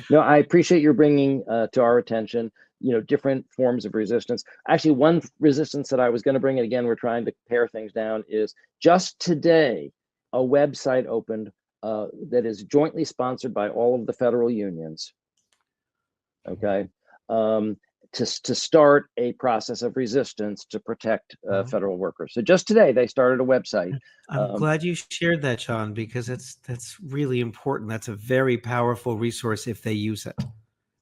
No, I appreciate your bringing to our attention, you know, different forms of resistance. Actually, one resistance that I was going to bring, and again, we're trying to pare things down, is just today, a website opened that is jointly sponsored by all of the federal unions, okay, to start a process of resistance to protect federal workers. So just today, they started a website. I'm glad you shared that, John, because that's really important. That's a very powerful resource if they use it.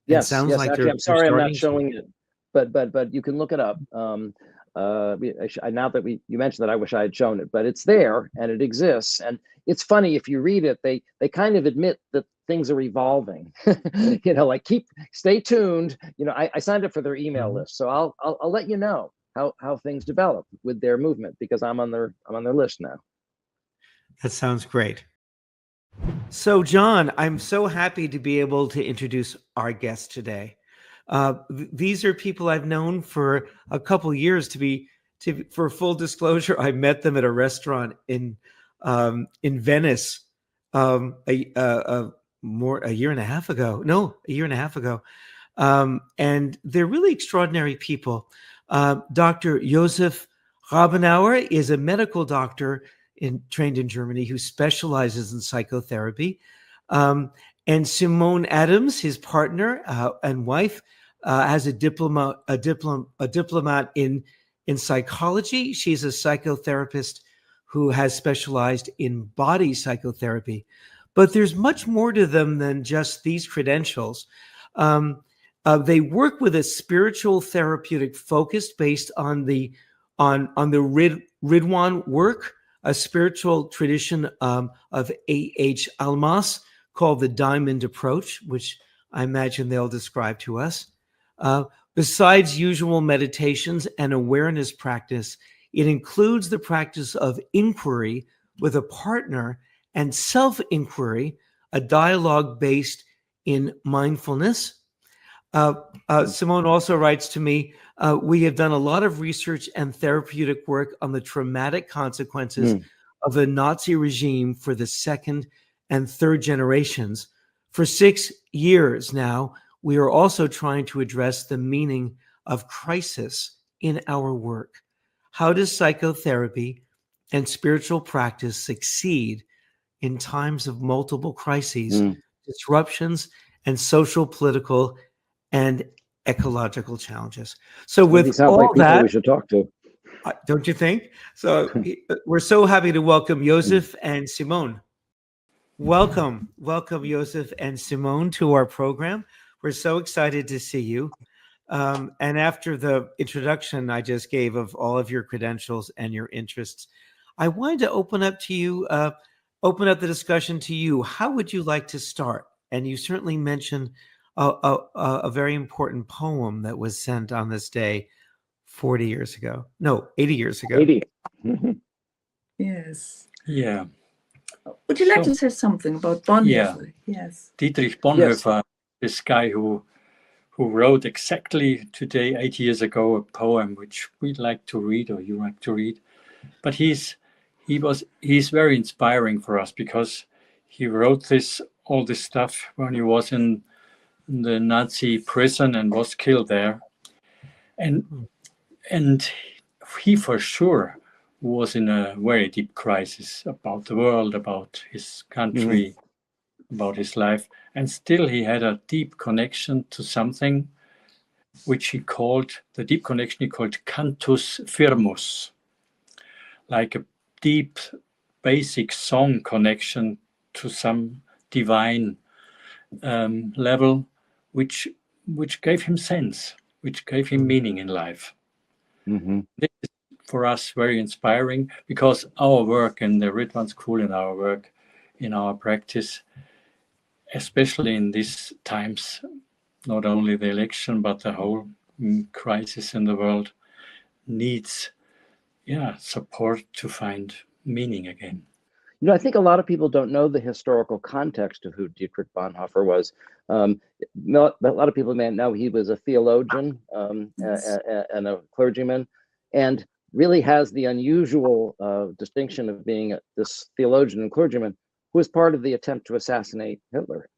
Yes, sounds yes. like Actually, I'm sorry I'm not showing it, but you can look it up. Now that you mentioned that, I wish I had shown it, but it's there and it exists. And it's funny, if you read it, they kind of admit that things are evolving. You know, like stay tuned. You know, I signed up for their email list, so I'll let you know how things develop with their movement, because I'm on their list now. That sounds great. So, John, I'm so happy to be able to introduce our guest today. These are people I've known for a couple years. For full disclosure, I met them at a restaurant in Venice a year and a half ago. And they're really extraordinary people. Dr. Josef Rabenbauer is a medical doctor trained in Germany who specializes in psychotherapy. And Simone Adams, his partner and wife, has a diplomat in psychology. She's a psychotherapist who has specialized in body psychotherapy. But there's much more to them than just these credentials. They work with a spiritual therapeutic focus based on the Ridwan work, a spiritual tradition of A.H. Almas called the Diamond Approach, which I imagine they'll describe to us. Besides usual meditations and awareness practice, it includes the practice of inquiry with a partner and self-inquiry, a dialogue based in mindfulness. Simone also writes to me, we have done a lot of research and therapeutic work on the traumatic consequences of the Nazi regime for the second and third generations. For 6 years now, we are also trying to address the meaning of crisis in our work. How does psychotherapy and spiritual practice succeed in times of multiple crises, disruptions, and social, political, and ecological challenges? So with all like that, we should talk to. Don't you think? So we're so happy to welcome Josef and Simone. Welcome, Josef and Simone, to our program. We're so excited to see you. And after the introduction I just gave of all of your credentials and your interests, I wanted to open up the discussion to you. How would you like to start? And you certainly mentioned a very important poem that was sent on this day 80 years ago. 80. Yes. Yeah. Would you like to say something about Bonhof? Yeah. Yes. Dietrich Bonhoeffer, this guy who wrote exactly today, 8 years ago, a poem which we like to read, or you like to read. But he's very inspiring for us, because he wrote all this stuff when he was in the Nazi prison and was killed there. And he for sure was in a very deep crisis about the world, about his country, about his life. And still he had a deep connection to something which he called, the deep connection he called cantus firmus, like a deep, basic song connection to some divine level, which gave him sense, which gave him meaning in life. This is for us very inspiring, because our work in the Ritwan School, in our work, in our practice, especially in these times, not only the election, but the whole crisis in the world, needs support to find meaning again. You know, I think a lot of people don't know the historical context of who Dietrich Bonhoeffer was. A lot of people may know he was a theologian and a clergyman, and really has the unusual distinction of being this theologian and clergyman who was part of the attempt to assassinate Hitler.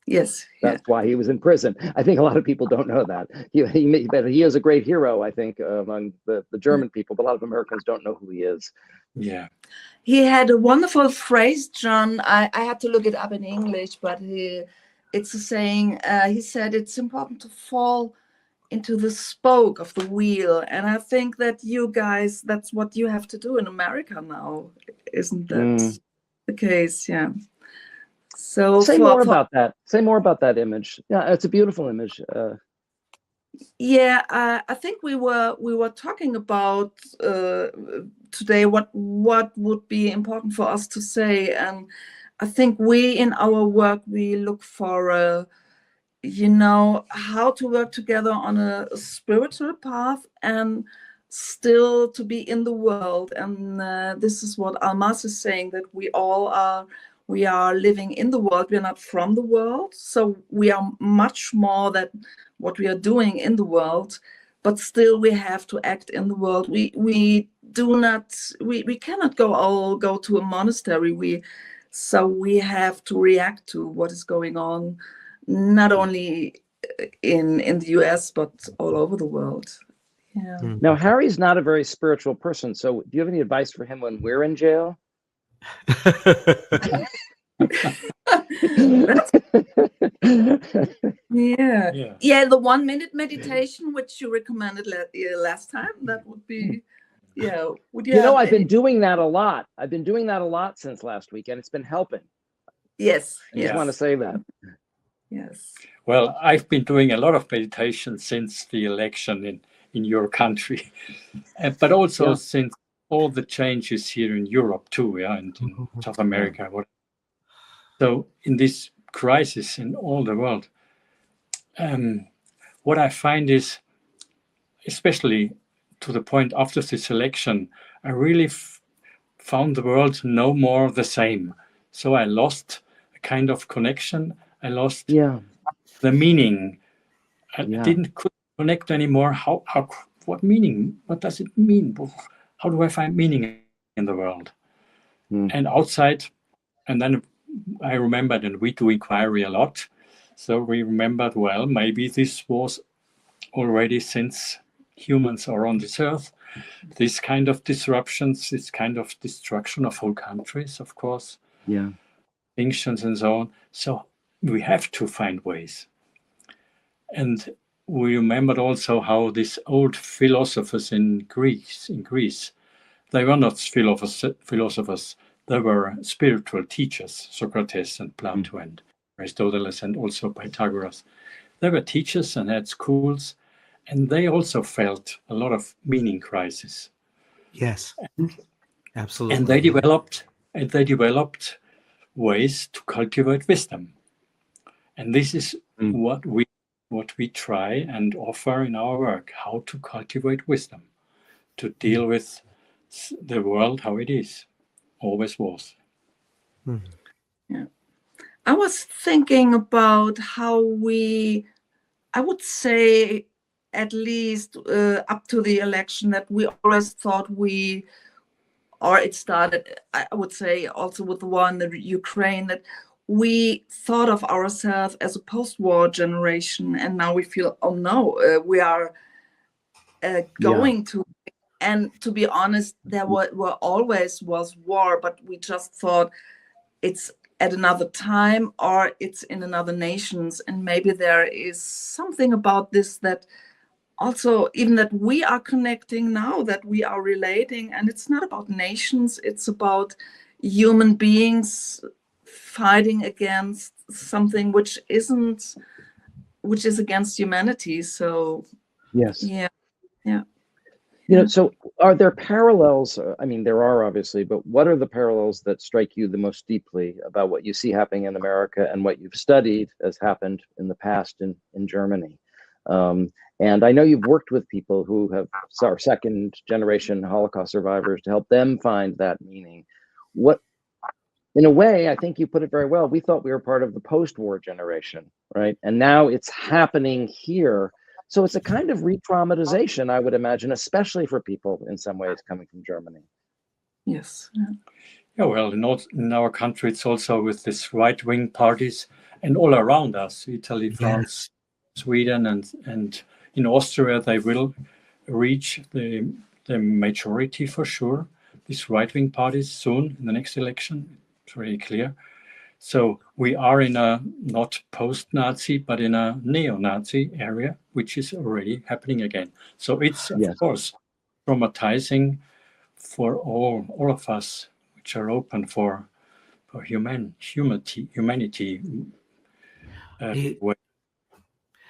Yes. That's why he was in prison. I think a lot of people don't know that. He is a great hero, I think, among the German people, but a lot of Americans don't know who he is. Yeah. He had a wonderful phrase, John. I had to look it up in English, but it's a saying. He said it's important to fall into the spoke of the wheel. And I think that you guys, that's what you have to do in America now. Isn't that the case? Yeah. So say more about that. Say more about that image. Yeah, it's a beautiful image. Yeah, I think we were talking about today what would be important for us to say, and I think we in our work we look for how to work together on a spiritual path and still to be in the world, and this is what Almas is saying, that we are living in the world. We are not from the world, so we are much more than what we are doing in the world, but still we have to act in the world. We cannot go to a monastery. So we have to react to what is going on, not only in the US but all over the world. Yeah. Now Harry's not a very spiritual person, so do you have any advice for him when we're in jail? Yeah, the 1 minute meditation which you recommended last time, that would be would you I've been doing that a lot. I've been doing that a lot since last week, and it's been helping. Yes. I just want to say that. Yes. Well, I've been doing a lot of meditation since the election in your country, but also since all the changes here in Europe too, and in South America. So in this crisis in all the world, what I find is, especially to the point after this election, I really found the world no more the same. So I lost a kind of connection. I lost the meaning. I couldn't connect anymore. What meaning? What does it mean? How do I find meaning in the world? And outside, and then I remembered, and we do inquiry a lot. So we remembered, well, maybe this was already since humans are on this earth, this kind of disruptions, this kind of destruction of whole countries, of course, extinctions and so on. So we have to find ways. And we remembered also how these old philosophers in Greece, they were not philosophers, they were spiritual teachers, Socrates and Plato and Aristotle and also Pythagoras. They were teachers and had schools, and they also felt a lot of meaning crisis. Yes, absolutely. And they developed ways to cultivate wisdom. And this is what we try and offer in our work, how to cultivate wisdom, to deal with the world how it is, always was. Yeah. I was thinking about how I would say, at least up to the election, that we always thought it started, I would say, also with the war in the Ukraine, that we thought of ourselves as a post-war generation, and now we feel, oh no, we are going to And to be honest, there were always was war, but we just thought it's at another time or it's in another nations. And maybe there is something about this that also, even that we are connecting now, that we are relating, and it's not about nations, it's about human beings fighting against something which is against humanity. So Yes. yeah. You know, so are there parallels? I mean, there are obviously, but what are the parallels that strike you the most deeply about what you see happening in America and what you've studied as happened in the past in Germany? And I know you've worked with people who are second generation Holocaust survivors to help them find that meaning. What, in a way, I think you put it very well. We thought we were part of the post-war generation, right? And now it's happening here. So it's a kind of re-traumatization, I would imagine, especially for people in some ways coming from Germany. Yes. Yeah, well, in our country, it's also with these right-wing parties and all around us, Italy, France, Sweden, and in Austria, they will reach the majority for sure, these right-wing parties soon in the next election. It's very clear. So we are in a not post-Nazi, but in a neo-Nazi area, which is already happening again. So it's, of course, traumatizing for all of us, which are open for humanity.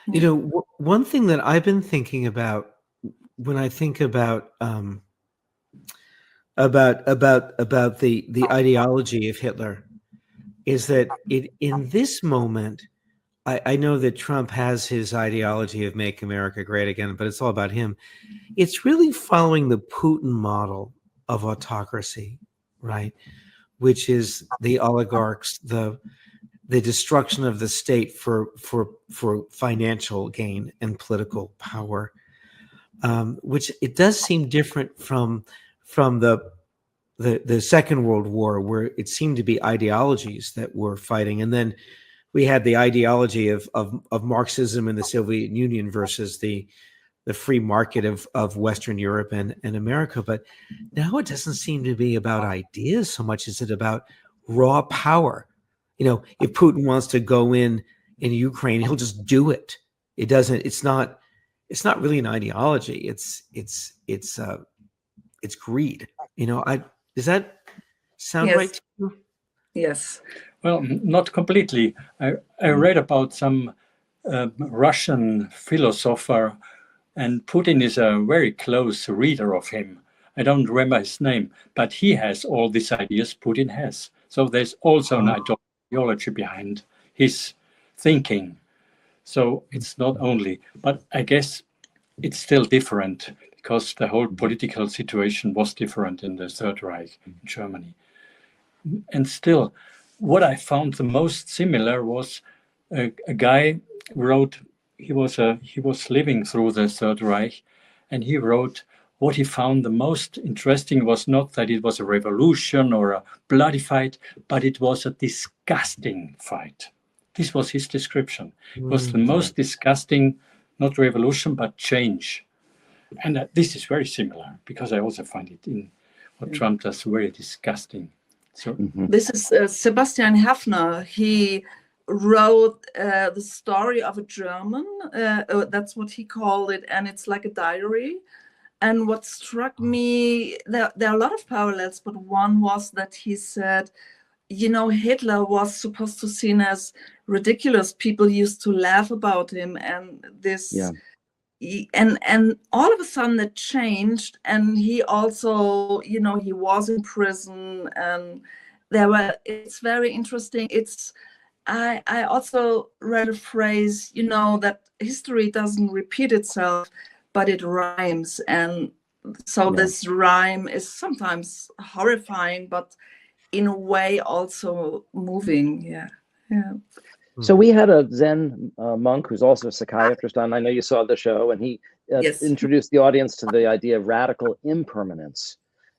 You know, one thing that I've been thinking about when I think about the ideology of Hitler is that in this moment, I know that Trump has his ideology of make America great again, but it's all about him. It's really following the Putin model of autocracy, right? Which is the oligarchs, the destruction of the state for financial gain and political power, which it does seem different from the Second World War, where it seemed to be ideologies that were fighting, and then we had the ideology of Marxism in the Soviet Union versus the free market of Western Europe and America. But now it doesn't seem to be about ideas so much as it about raw power. You know, if Putin wants to go in Ukraine, he'll just do it. It doesn't. It's not really an ideology. It's greed. You know, does that sound right to you? Yes. Well, not completely. I read about some Russian philosopher, and Putin is a very close reader of him. I don't remember his name, but he has all these ideas Putin has. So there's also an ideology behind his thinking. So it's not only, but I guess it's still different because the whole political situation was different in the Third Reich in Germany. And still, what I found the most similar was a guy wrote. He was living through the Third Reich, and he wrote what he found the most interesting was not that it was a revolution or a bloody fight, but it was a disgusting fight. This was his description. It was the most disgusting, not revolution, but change. And this is very similar because I also find it in what Trump does very disgusting. So this is Sebastian Hafner. He wrote the story of a German. That's what he called it, and it's like a diary. And what struck me, there are a lot of parallels, but one was that he said, you know, Hitler was supposed to be seen as ridiculous. People used to laugh about him, and this. Yeah. And all of a sudden it changed, and he also, you know, he was in prison, and it's very interesting. I also read a phrase, you know, that history doesn't repeat itself, but it rhymes. And so this rhyme is sometimes horrifying, but in a way also moving. Yeah. So we had a Zen monk who's also a psychiatrist on. I know you saw the show, and he introduced the audience to the idea of radical impermanence.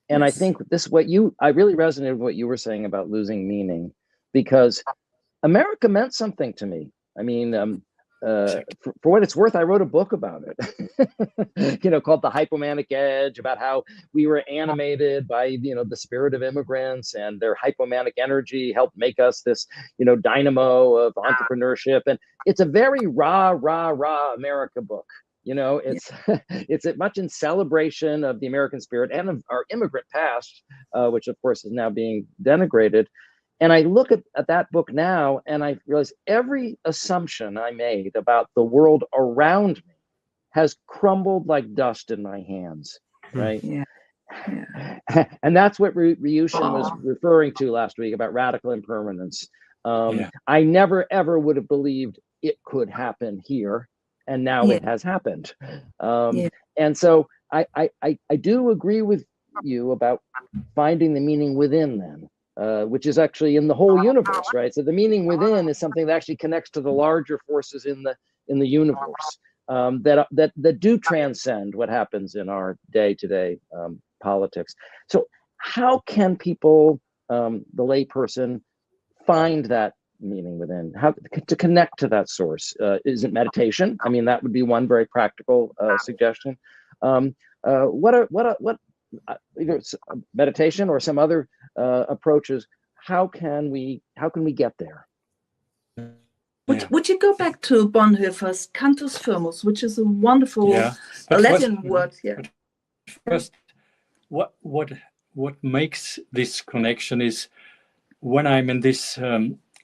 And I think I really resonated with what you were saying about losing meaning, because America meant something to me. I mean, for what it's worth, I wrote a book about it, called The Hypomanic Edge, about how we were animated by, the spirit of immigrants, and their hypomanic energy helped make us this, dynamo of entrepreneurship. And it's a very rah, rah, rah America book. It's it's much in celebration of the American spirit and of our immigrant past, which of course is now being denigrated. And I look at that book now, and I realize every assumption I made about the world around me has crumbled like dust in my hands, right? Yeah. And that's what Ryushin was referring to last week about radical impermanence. I never, ever would have believed it could happen here, and now it has happened. And so I do agree with you about finding the meaning within then. Which is actually in the whole universe, right? So the meaning within is something that actually connects to the larger forces in the universe, that do transcend what happens in our day-to-day politics. So how can people, the layperson, find that meaning within? How to connect to that source? Is it meditation? I mean, that would be one very practical suggestion. Either meditation or some other approaches. How can we get there? Would you go back to Bonhoeffer's Cantus Firmus, which is a wonderful Latin word? First, what makes this connection is when I'm in this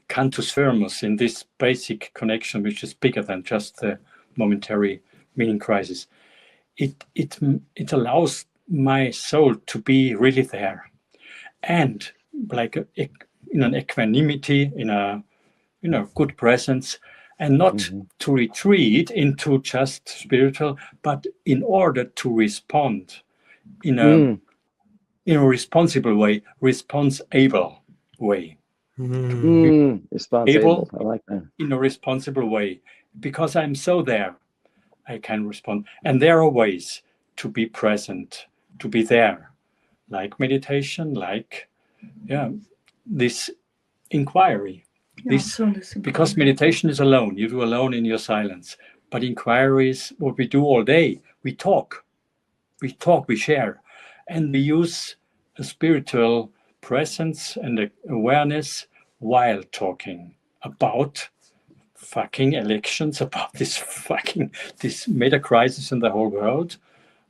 Cantus Firmus, in this basic connection, which is bigger than just the momentary meaning crisis. It allows my soul to be really there, and like in an equanimity, in a good presence, and not to retreat into just spiritual, but in order to respond in a responsible way, responsible way. Responsible. I like that. In a responsible way, because I'm so there, I can respond, and there are ways to be present, to be there, like meditation, like this inquiry. Because meditation is alone, you do alone in your silence, but inquiry is what we do all day. We talk, we share, and we use a spiritual presence and awareness while talking about fucking elections, about this meta crisis in the whole world,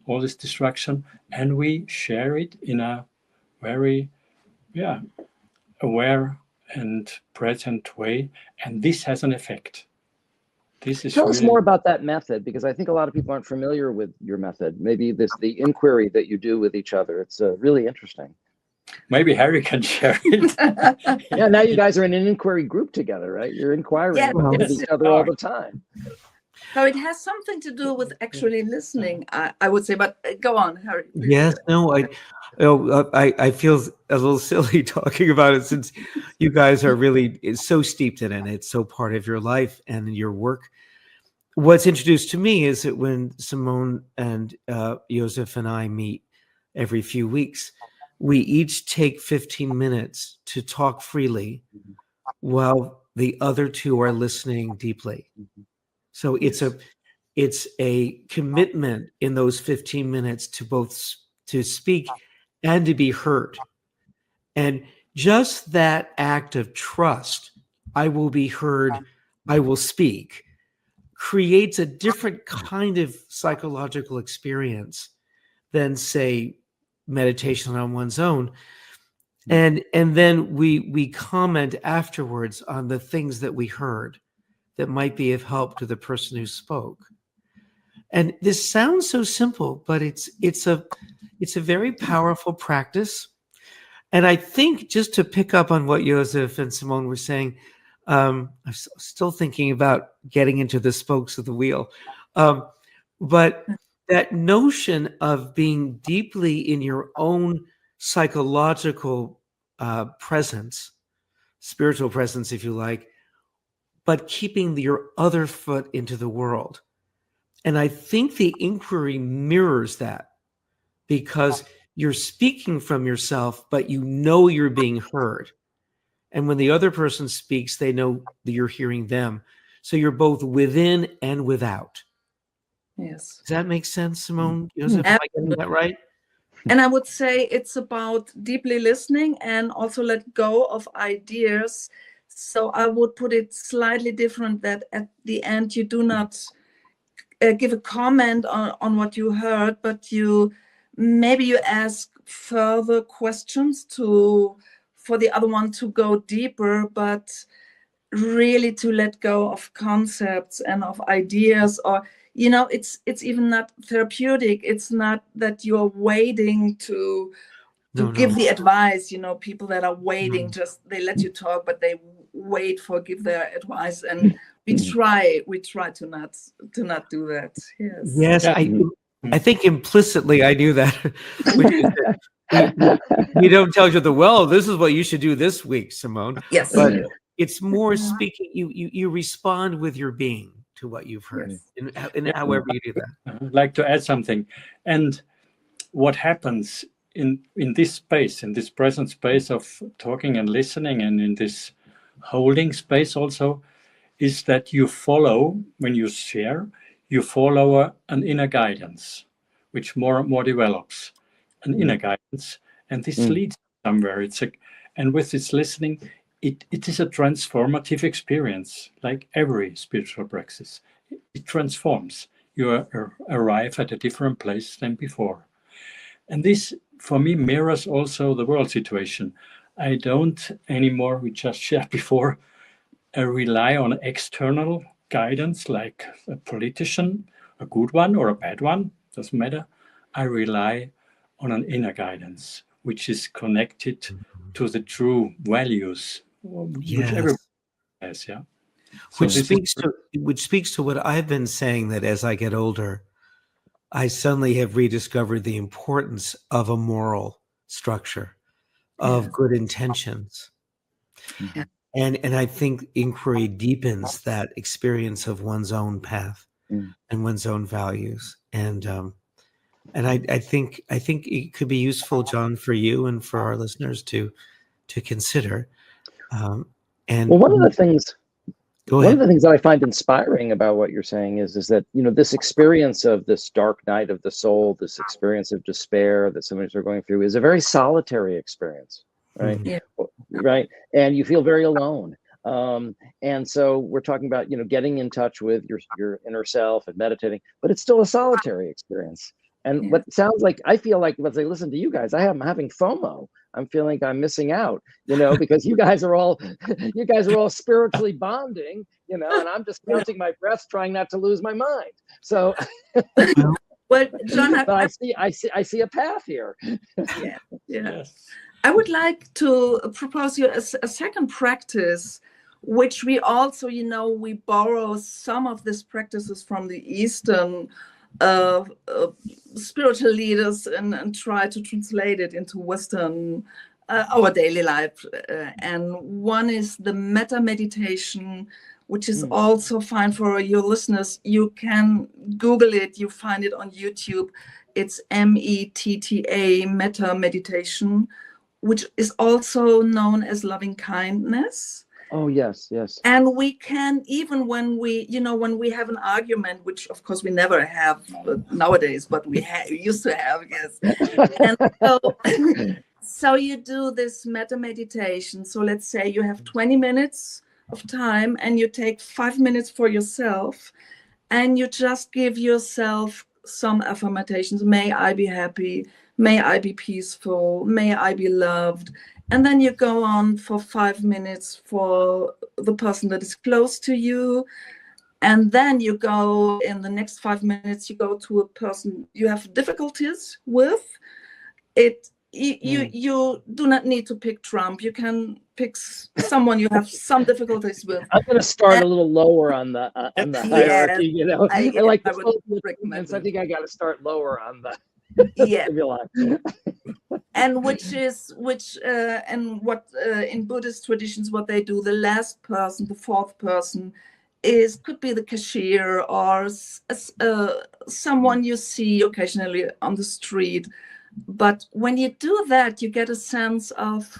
all this destruction, and we share it in a very aware and present way, and this has an effect. Tell us more about that method, because I think a lot of people aren't familiar with your method. Maybe the inquiry that you do with each other. It's really interesting. Maybe Harry can share it. Now you guys are in an inquiry group together, right? You're inquiring with each other all the time. So it has something to do with actually listening, I would say. But go on, Harry. Yes, no, I feel a little silly talking about it, since you guys are really so steeped in it. It's so part of your life and your work. What's introduced to me is that when Simone and Josef and I meet every few weeks, we each take 15 minutes to talk freely while the other two are listening deeply. So it's a commitment in those 15 minutes to both to speak and to be heard. And just that act of trust, I will be heard, I will speak, creates a different kind of psychological experience than, say, meditation on one's own. And then we comment afterwards on the things that we heard that might be of help to the person who spoke. And this sounds so simple, but it's a very powerful practice. And I think, just to pick up on what Josef and Simone were saying, I'm still thinking about getting into the spokes of the wheel. But that notion of being deeply in your own psychological presence, spiritual presence, if you like, but keeping your other foot into the world. And I think the inquiry mirrors that, because you're speaking from yourself, but you know you're being heard. And when the other person speaks, they know that you're hearing them. So you're both within and without. Yes. Does that make sense, Simone? Josef, am I getting that right? And I would say it's about deeply listening and also let go of ideas. So I would put it slightly different, that at the end you do not give a comment on what you heard, but you ask further questions for the other one to go deeper, but really to let go of concepts and of ideas, or it's even not therapeutic. It's not that you're waiting to give the advice. People that are waiting, just they let you talk, but they wait for give their advice, and we try to not do that. Yes, I think implicitly I knew that. Which is that we don't tell each other, well, this is what you should do this week, Simone. Yes, but it's more speaking. You respond with your being to what you've heard, in however you do that. I'd like to add something. And what happens in this space, in this present space of talking and listening, and in this holding space also, is that you follow, when you share, you follow an inner guidance, which more and more develops an inner guidance, and this leads somewhere. And with this listening, it is a transformative experience, like every spiritual practice. It transforms. You arrive at a different place than before. And this, for me, mirrors also the world situation. I don't anymore, we just shared before, rely on external guidance like a politician, a good one or a bad one, doesn't matter. I rely on an inner guidance, which is connected to the true values, which everyone has, So which speaks to what I've been saying, that as I get older, I suddenly have rediscovered the importance of a moral structure, of good intentions. And I think inquiry deepens that experience of one's own path and one's own values. And I think it could be useful, John, for you and for our listeners to consider. And one of the things One of the things that I find inspiring about what you're saying is that, this experience of this dark night of the soul, this experience of despair that some of us are going through, is a very solitary experience, right? Right. And you feel very alone. And so we're talking about, getting in touch with your inner self and meditating, but it's still a solitary experience. And what sounds like, I feel like as I listen to you guys, I'm having FOMO. I'm feeling like I'm missing out, because you guys are all spiritually bonding, and I'm just counting my breaths, trying not to lose my mind. So, well, John, I see a path here. Yes. I would like to propose you a second practice, which we also, we borrow some of these practices from the Eastern spiritual leaders and try to translate it into Western, our daily life. And one is the metta meditation, which is also fine for your listeners. You can Google it, you find it on YouTube. It's METTA, metta meditation, which is also known as loving kindness. Oh, yes. And we can, even when we have an argument, which of course we never have nowadays, but we used to have, yes. And so you do this metta meditation. So let's say you have 20 minutes of time and you take 5 minutes for yourself and you just give yourself some affirmations. May I be happy. May I be peaceful. May I be loved. And then you go on for 5 minutes for the person that is close to you. And then you go in the next 5 minutes, you go to a person you have difficulties with. You do not need to pick Trump. You can pick someone you have some difficulties with. I'm going to start a little lower on the hierarchy. I like the I think I got to start lower on the. And what in Buddhist traditions, what they do, the last person, the fourth person, could be the cashier or someone you see occasionally on the street. But when you do that, you get a sense of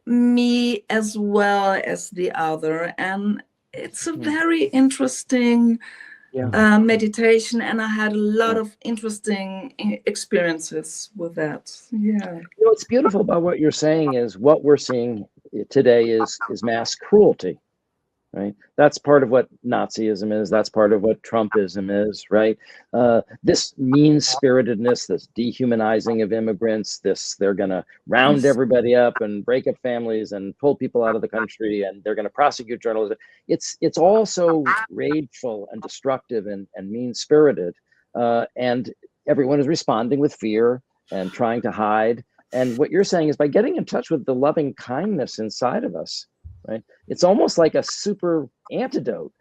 me as well as the other. And it's a very interesting meditation, and I had a lot of interesting experiences with that. Yeah. What's beautiful about what you're saying is what we're seeing today is mass cruelty, right? That's part of what Nazism is. That's part of what Trumpism is, right? This mean-spiritedness, this dehumanizing of immigrants, they're going to round everybody up and break up families and pull people out of the country, and they're going to prosecute journalists. It's all so rageful and destructive and mean-spirited, and everyone is responding with fear and trying to hide. And what you're saying is by getting in touch with the loving kindness inside of us, right? It's almost like a super antidote.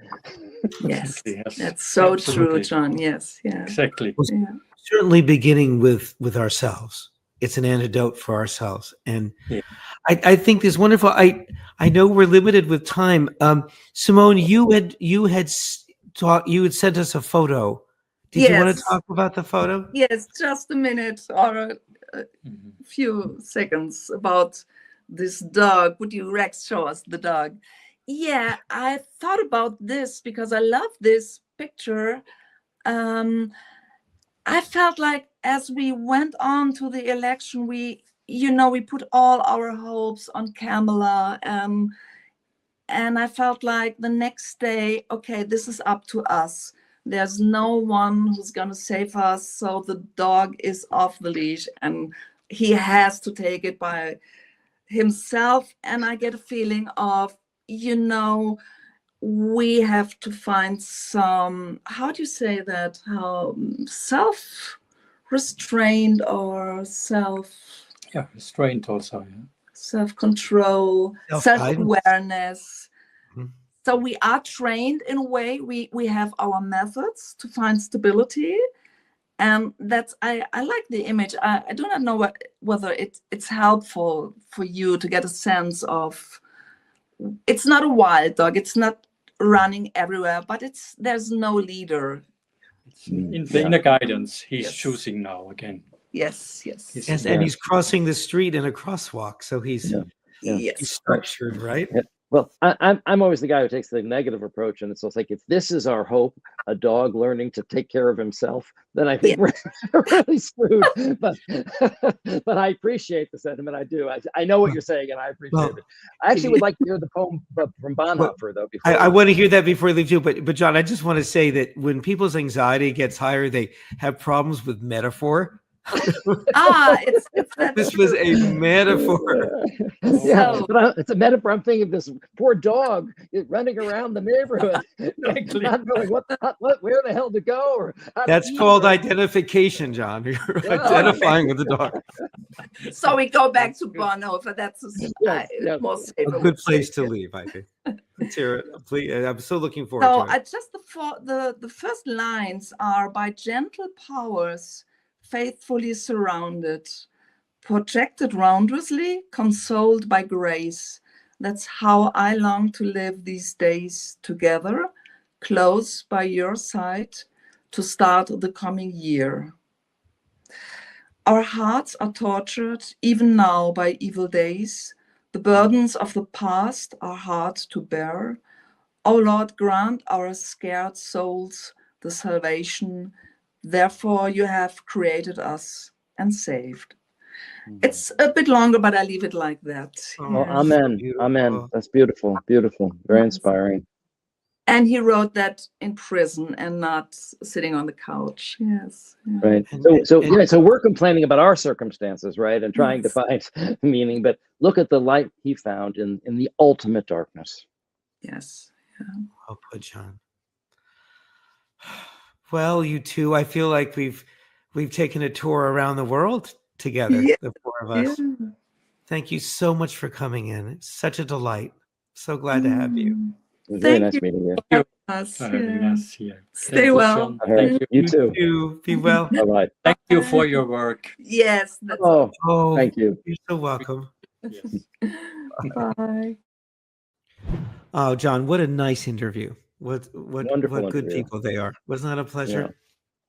Yes, Yes, that's so absolutely. true, John. Yes, yeah. Exactly. Yeah. Certainly beginning with ourselves. It's an antidote for ourselves. And I think this wonderful, I know we're limited with time. Simone, you had sent us a photo. Did you want to talk about the photo? Yes, just a minute or a few seconds about this dog. Would you, Rex, show us the dog? Yeah, I thought about this because I love this picture. I felt like as we went on to the election, we put all our hopes on Kamala, and I felt like the next day, okay, this is up to us. There's no one who's going to save us. So the dog is off the leash and he has to take it by himself. And I get a feeling of, we have to find some, how do you say that? How self-restrained or restraint also. Yeah. Self-control, self-awareness. Mm-hmm. So we are trained in a way. We have our methods to find stability, and that's I like the image. I do not know whether it's helpful for you to get a sense of. It's not a wild dog. It's not running everywhere, but there's no leader. In the inner guidance, he's choosing now again. Yes. And he's crossing the street in a crosswalk, so he's structured, right? Yeah. Well, I'm always the guy who takes the negative approach, and it's like, if this is our hope, a dog learning to take care of himself, then I think we're really screwed. But I appreciate the sentiment. I do. I know what you're saying, and I appreciate it. I actually would like to hear the poem from Bonhoeffer, though. I want to hear that before I leave you. But John, I just want to say that when people's anxiety gets higher, they have problems with metaphor. It's this was a metaphor. But it's a metaphor. I'm thinking of this poor dog running around the neighborhood, not knowing where the hell to go. Or that's called identification, John. You're identifying with the dog. So we go back to Bonhoeffer. That's a good place to leave, I think. Let's hear it. Please, I'm so looking forward to it. Just the first lines are by gentle powers. Faithfully surrounded, protected roundlessly, consoled by grace. That's how I long to live these days together, close by your side, to start the coming year. Our hearts are tortured even now by evil days. The burdens of the past are hard to bear. O Lord, grant our scared souls the salvation. Therefore, you have created us and saved. It's a bit longer, but I leave it like that. Oh, amen. Beautiful. Amen. That's beautiful. Beautiful. Very inspiring. And he wrote that in prison and not sitting on the couch. Yes. Right. So we're complaining about our circumstances, right? And trying to find meaning, but look at the light he found in the ultimate darkness. Yes. Yeah. Well put, John. Well, you two, I feel like we've taken a tour around the world together, the four of us. Yeah. Thank you so much for coming in. It's such a delight. So glad to have you. Very nice meeting you. Thank you for having us here. Stay well. You too. Be well. Bye-bye. Thank you for your work. Yes. Thank you. You're so welcome. Yes. Bye. Oh, John, what a nice interview. What Wonderful good interview. people they are. Wasn't that a pleasure?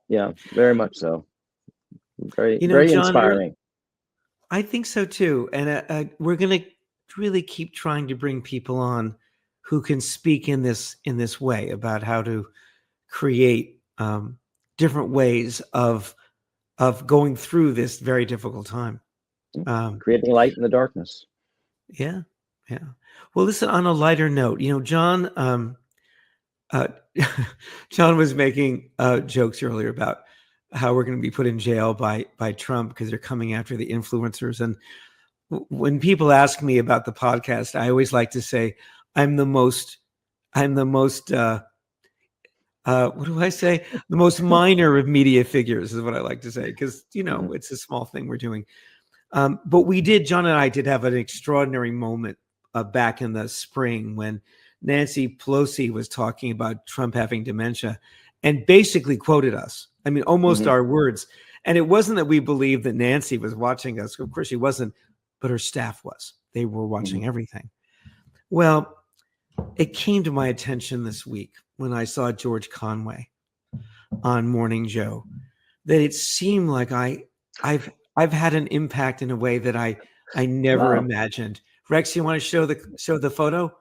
Yeah, very much so. Very John, inspiring. I think so too. And we're going to really keep trying to bring people on who can speak in this way about how to create different ways of going through this very difficult time. Creating light in the darkness. Yeah. Well, listen, on a lighter note, John John was making jokes earlier about how we're going to be put in jail by Trump because they're coming after the influencers. And when people ask me about the podcast, I always like to say I'm the most what do I say? The most minor of media figures is what I like to say, because it's a small thing we're doing. But John and I did have an extraordinary moment back in the spring when Nancy Pelosi was talking about Trump having dementia and basically quoted us. I mean, almost our words. And it wasn't that we believed that Nancy was watching us. Of course she wasn't, but her staff was. They were watching everything. Well, it came to my attention this week when I saw George Conway on Morning Joe that it seemed like I've had an impact in a way that I never imagined. Rex, you want to show the photo?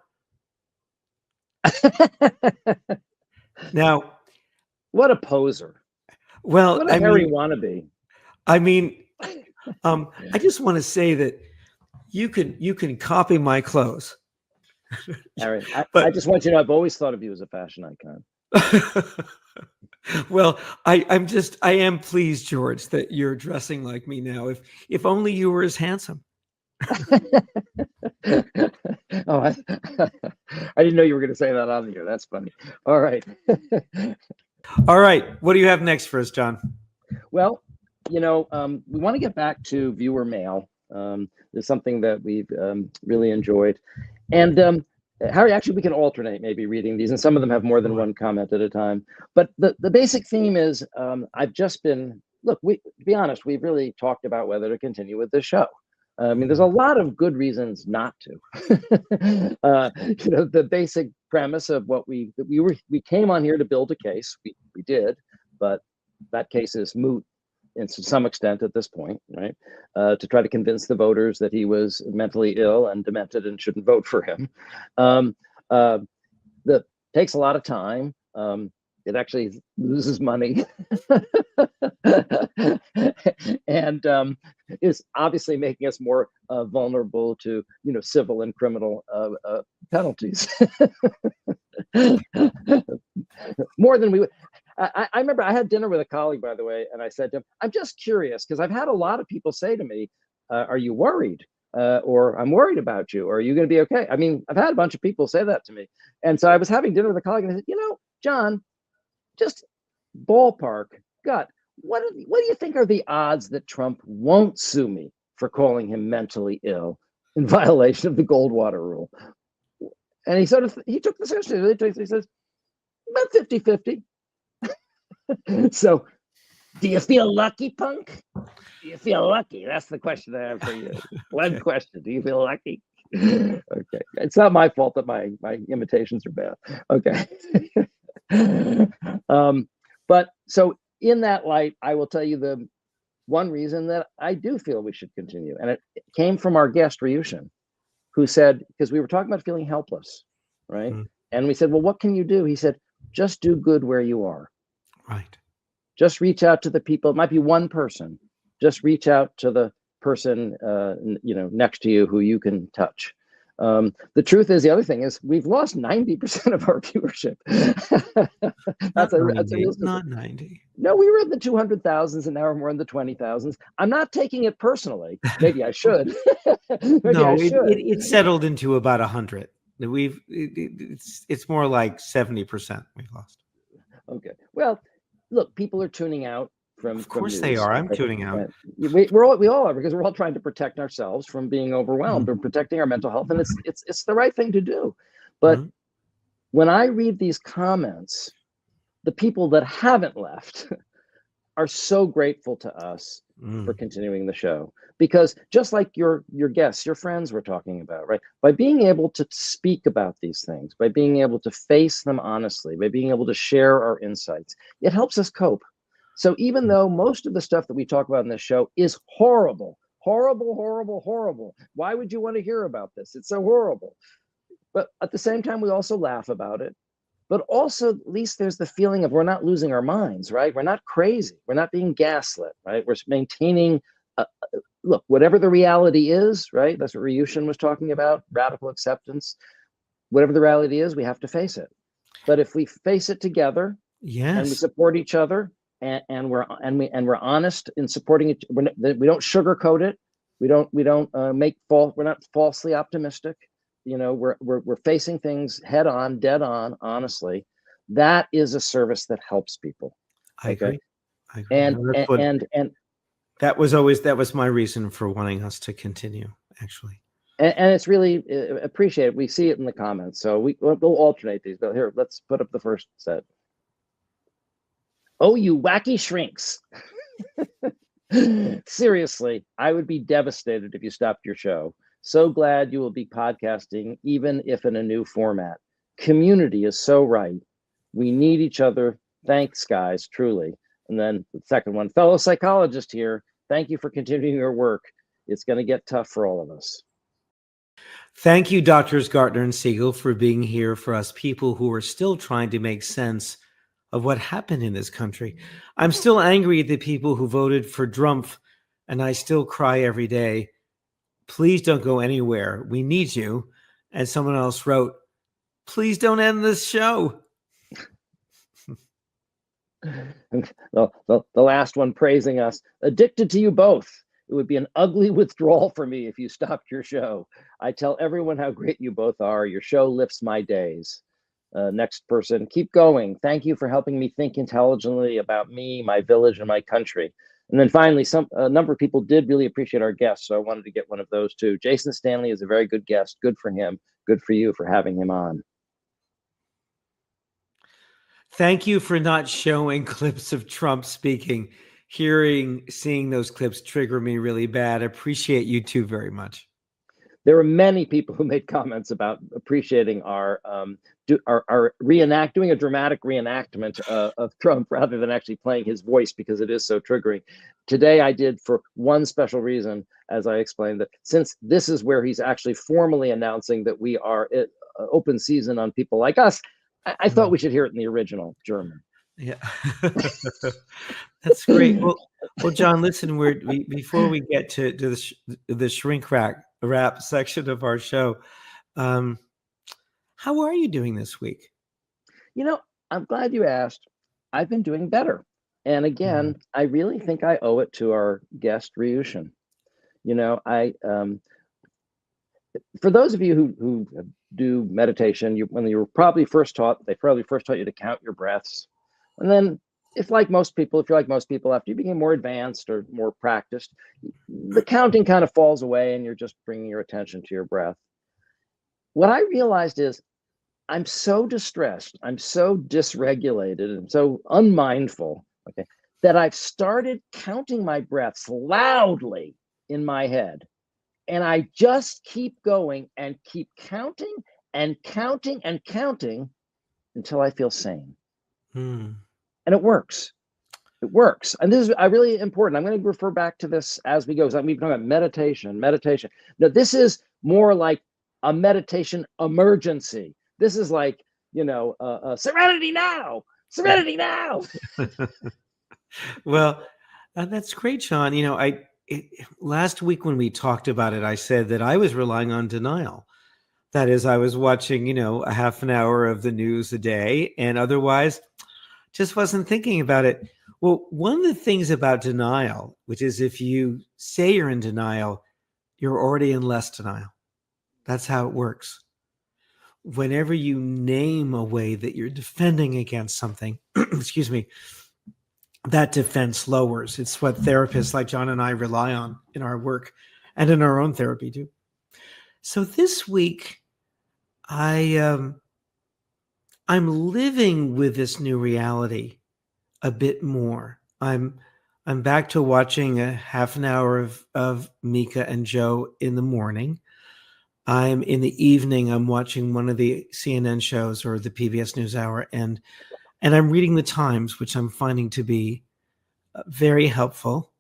Now, what a poser. Well, what a hairy wannabe. I mean, I just want to say that you can copy my clothes. Harry, I just want you to know I've always thought of you as a fashion icon. Well, I am pleased, George, that you're dressing like me now. If only you were as handsome. I didn't know you were going to say that on the air. That's funny. All right. All right. What do you have next for us, John? Well, we want to get back to viewer mail. It's something that we've really enjoyed. And Harry, actually, we can alternate maybe reading these, and some of them have more than one comment at a time. But the basic theme is I've just been, to be honest, we've really talked about whether to continue with this show. I mean, there's a lot of good reasons not to. The basic premise of what we came on here to build a case. We did, but that case is moot to some extent at this point, right? To try to convince the voters that he was mentally ill and demented and shouldn't vote for him. That takes a lot of time. It actually loses money and is obviously making us more vulnerable to, civil and criminal penalties. More than we would. I remember I had dinner with a colleague, by the way, and I said to him, I'm just curious, because I've had a lot of people say to me, are you worried? Or I'm worried about you, or are you going to be okay? I mean, I've had a bunch of people say that to me. And so I was having dinner with a colleague and I said, John, just ballpark gut, what do you think are the odds that Trump won't sue me for calling him mentally ill in violation of the Goldwater rule? And he took the seriously. He says, about 50-50. So, do you feel lucky, punk? Do you feel lucky? That's the question I have for you. One question. Do you feel lucky? Okay. It's not my fault that my imitations are bad. Okay. But so in that light, I will tell you the one reason that I do feel we should continue. And it came from our guest, Ryushin, who said, because we were talking about feeling helpless, right? And we said, well, what can you do? He said, just do good where you are. Right. Just reach out to the people. It might be one person. Just reach out to the person, next to you who you can touch. The truth is, the other thing is, we've lost 90% of our viewership. That's not 90. No, we were in the 200,000s, and now we're more in the 20,000s. I'm not taking it personally. Maybe I should. It settled into about 100. It's more like 70% we've lost. Okay. Well, look, people are tuning out from. Of course news. they are. I'm tuning out. We all are, because we're all trying to protect ourselves from being overwhelmed or protecting our mental health, and it's the right thing to do. But when I read these comments, the people that haven't left are so grateful to us for continuing the show, because just like your guests, your friends were talking about, right? By being able to speak about these things, by being able to face them honestly, by being able to share our insights, it helps us cope. So even though most of the stuff that we talk about in this show is horrible, why would you want to hear about this? It's so horrible. But at the same time, we also laugh about it. But also, at least there's the feeling of we're not losing our minds, right? We're not crazy. We're not being gaslit, right? We're maintaining, look, whatever the reality is, right? That's what Ryushin was talking about, radical acceptance. Whatever the reality is, we have to face it. But if we face it together, and we support each other, and we're honest in supporting it, we don't sugarcoat it. We don't we're not falsely optimistic. We're facing things head on, dead on, honestly. That is a service that helps people. I agree. And that was my reason for wanting us to continue, actually. And it's really appreciated. We see it in the comments, so we'll alternate these. But here, let's put up the first set. Oh, you wacky shrinks. Seriously, I would be devastated if you stopped your show. So glad you will be podcasting, even if in a new format. Community is so right. We need each other. Thanks, guys, truly. And then the second one, fellow psychologist here. Thank you for continuing your work. It's going to get tough for all of us. Thank you, Doctors Gartner and Segal, for being here for us people who are still trying to make sense of what happened in this country. I'm still angry at the people who voted for Trump, and I still cry every day. Please don't go anywhere. We need you. And someone else wrote, please don't end this show. The last one praising us. Addicted to you both. It would be an ugly withdrawal for me if you stopped your show. I tell everyone how great you both are. Your show lifts my days. Next person, keep going. Thank you for helping me think intelligently about me, my village, and my country. And then finally, a number of people did really appreciate our guests, so I wanted to get one of those too. Jason Stanley is a very good guest. Good for him. Good for you for having him on. Thank you for not showing clips of Trump speaking. Seeing those clips trigger me really bad. I appreciate you two very much. There were many people who made comments about appreciating our doing a dramatic reenactment of Trump rather than actually playing his voice, because it is so triggering. Today I did for one special reason, as I explained, that since this is where he's actually formally announcing that we are open season on people like us, I thought we should hear it in the original German. Yeah, that's great. Well, John, listen, before we get to the shrink wrap section of our show, how are you doing this week? I'm glad you asked. I've been doing better, and again, I really think I owe it to our guest Ryushin. For those of you who do meditation, when you were probably first taught, they probably first taught you to count your breaths. And then if you're like most people, after you became more advanced or more practiced, the counting kind of falls away and you're just bringing your attention to your breath. What I realized is I'm so distressed, I'm so dysregulated, and so unmindful, that I've started counting my breaths loudly in my head. And I just keep going and keep counting and counting and counting until I feel sane. And it works. It works. And this is really important. I'm going to refer back to this as we go. So we've talking about meditation. Now, this is more like a meditation emergency. This is like, serenity now. Serenity now. Well, that's great, Sean. Last week when we talked about it, I said that I was relying on denial. That is, I was watching, a half an hour of the news a day, and otherwise just wasn't thinking about it. Well, one of the things about denial, which is if you say you're in denial, you're already in less denial. That's how it works. Whenever you name a way that you're defending against something, excuse me, that defense lowers. It's what therapists like John and I rely on in our work and in our own therapy too. So this week, I'm living with this new reality a bit more. I'm back to watching a half an hour of Mika and Joe in the morning. I'm in the evening, I'm watching one of the CNN shows or the PBS NewsHour, and I'm reading the Times, which I'm finding to be very helpful.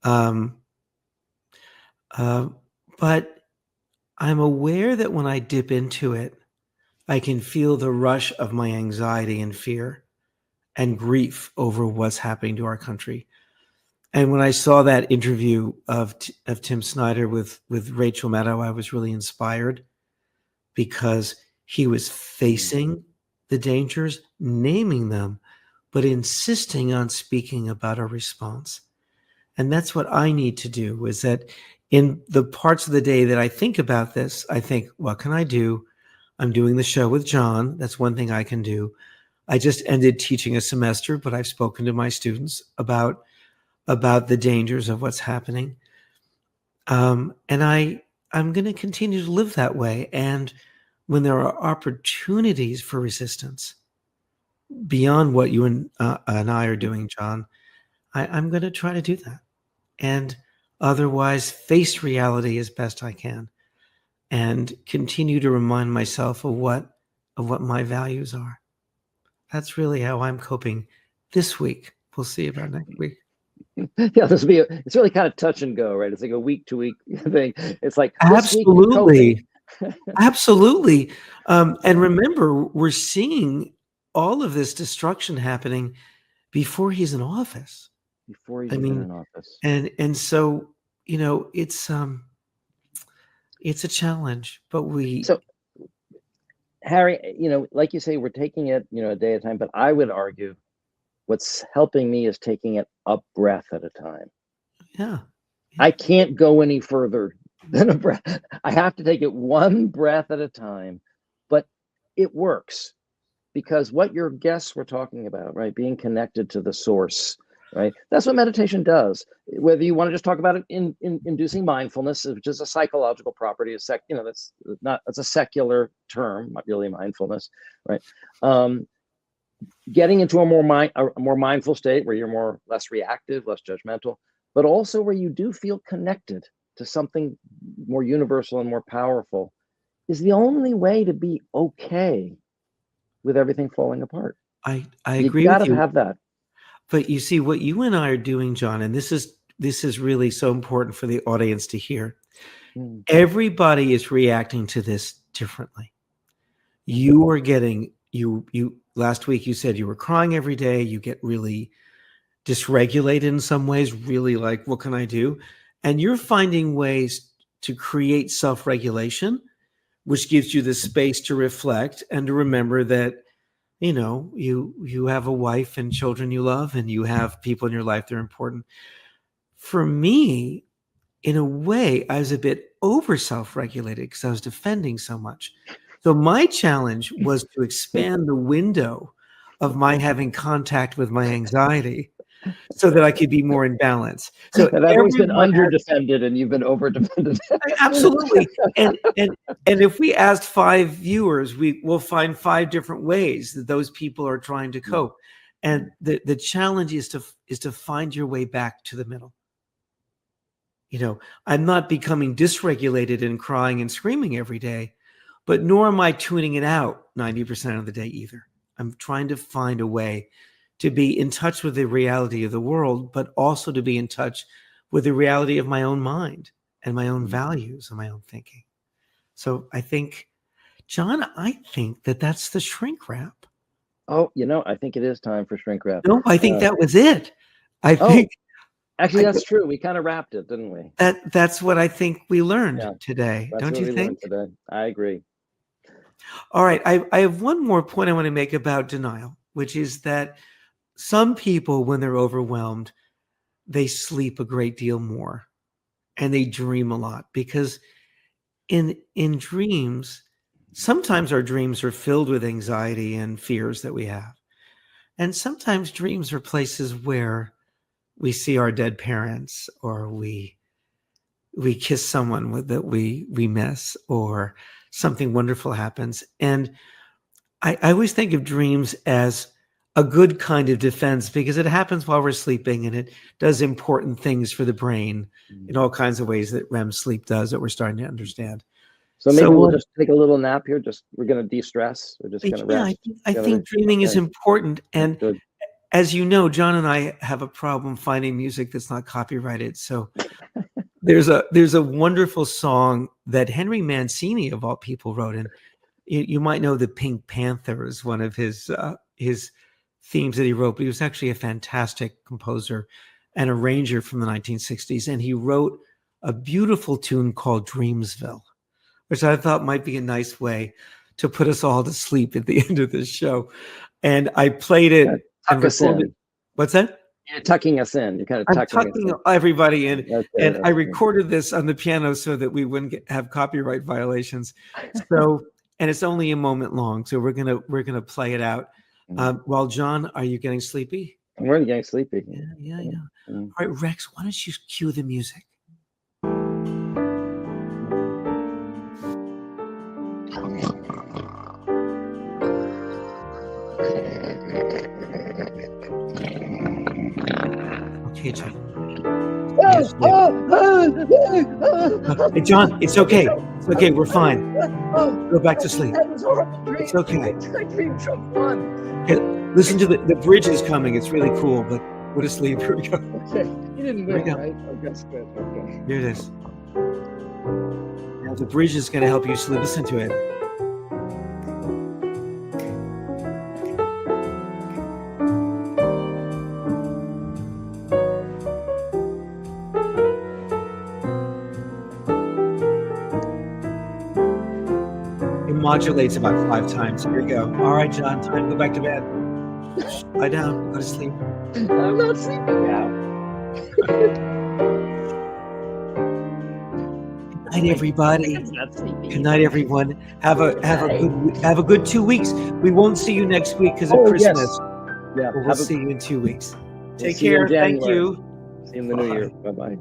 But I'm aware that when I dip into it, I can feel the rush of my anxiety and fear and grief over what's happening to our country. And when I saw that interview of Tim Snyder with Rachel Maddow, I was really inspired because he was facing the dangers, naming them, but insisting on speaking about our response. And that's what I need to do, is that in the parts of the day that I think about this, I think, what can I do? I'm doing the show with John. That's one thing I can do. I just ended teaching a semester, but I've spoken to my students about the dangers of what's happening. And I'm going to continue to live that way. And when there are opportunities for resistance beyond what you and I are doing, John, I'm going to try to do that. And otherwise face reality as best I can and continue to remind myself of what my values are. That's really how I'm coping this week. We'll see about next week. Yeah, it's really kind of touch and go, right? It's like a week to week thing. It's like absolutely, absolutely. And remember, we're seeing all of this destruction happening before he's in office. Before he's in office, and so it's a challenge, but So, Harry, like you say, we're taking it, a day at a time. But I would argue, what's helping me is taking it a breath at a time. Yeah. I can't go any further than a breath. I have to take it one breath at a time, but it works because what your guests were talking about, right? Being connected to the source, right? That's what meditation does. Whether you want to just talk about it in inducing mindfulness, which is a psychological property, that's a secular term, not really mindfulness, right? Getting into a more mindful state where you're less reactive, less judgmental, but also where you do feel connected to something more universal and more powerful is the only way to be okay with everything falling apart. I agree You with gotta you. have that. But you see what you and I are doing, John, and this is really so important for the audience to hear. Everybody is reacting to this differently. You are getting you last week you said you were crying every day, you get really dysregulated in some ways, really like, what can I do? And you're finding ways to create self-regulation, which gives you the space to reflect and to remember that you have a wife and children you love, and you have people in your life that are important. For me, in a way, I was a bit over self-regulated because I was defending so much. So my challenge was to expand the window of my having contact with my anxiety so that I could be more in balance. So and I've always been under-defended and you've been over-defended. Absolutely. And if we asked 5 viewers, we'll find 5 different ways that those people are trying to cope. And the challenge is to find your way back to the middle. I'm not becoming dysregulated and crying and screaming every day, but nor am I tuning it out 90% of the day either. I'm trying to find a way to be in touch with the reality of the world, but also to be in touch with the reality of my own mind and my own values and my own thinking. So I think, John, that's the shrink wrap. Oh, I think it is time for shrink wrap. No, I think that was it. Actually, that's true. We kind of wrapped it, didn't we? That's what I think we learned today. That's don't you think? Today. I agree. All right. I have one more point I want to make about denial, which is that some people, when they're overwhelmed, they sleep a great deal more and they dream a lot, because in dreams, sometimes our dreams are filled with anxiety and fears that we have. And sometimes dreams are places where we see our dead parents, or we kiss someone that we miss, or something wonderful happens. And I always think of dreams as a good kind of defense, because it happens while we're sleeping and it does important things for the brain in all kinds of ways that REM sleep does, that we're starting to understand. So maybe we'll just take a little nap here. We're going to de-stress. We're just going to rest. I think dreaming is important. And as you know, John and I have a problem finding music that's not copyrighted. So there's a wonderful song that Henry Mancini, of all people, wrote. And you might know the Pink Panther is one of his themes that he wrote, but he was actually a fantastic composer and arranger from the 1960s. And he wrote a beautiful tune called Dreamsville, which I thought might be a nice way to put us all to sleep at the end of this show. And I played it. Tuck us in. What's that? You're tucking us in. You're kind of tucking everybody in. Okay, and I recorded this on the piano so that we wouldn't have copyright violations. So, and it's only a moment long, so we're gonna play it out. Well, John, are you getting sleepy? We're getting sleepy. Yeah. All right, Rex, why don't you cue the music? Okay, John. Hey, John, it's okay. It's okay. We're fine. Go back to sleep. It's okay. I dreamed Trump won. Hey, listen to the bridge is coming. It's really cool, but go to sleep. Here we go. Okay. You didn't win, right? Oh, that's good. Okay. Here it is. Now the bridge is going to help you sleep. Listen to it. Modulates about 5 times. Here we go. All right, John, time to go back to bed. Lie down, go to sleep. I'm not sleeping now. Good night, everybody. Good night, everyone. Have a good 2 weeks. We won't see you next week because of Christmas. Yes. Yeah, but we'll see you in 2 weeks. Take see you in care. Thank January. you. See you in the new year. Bye-bye.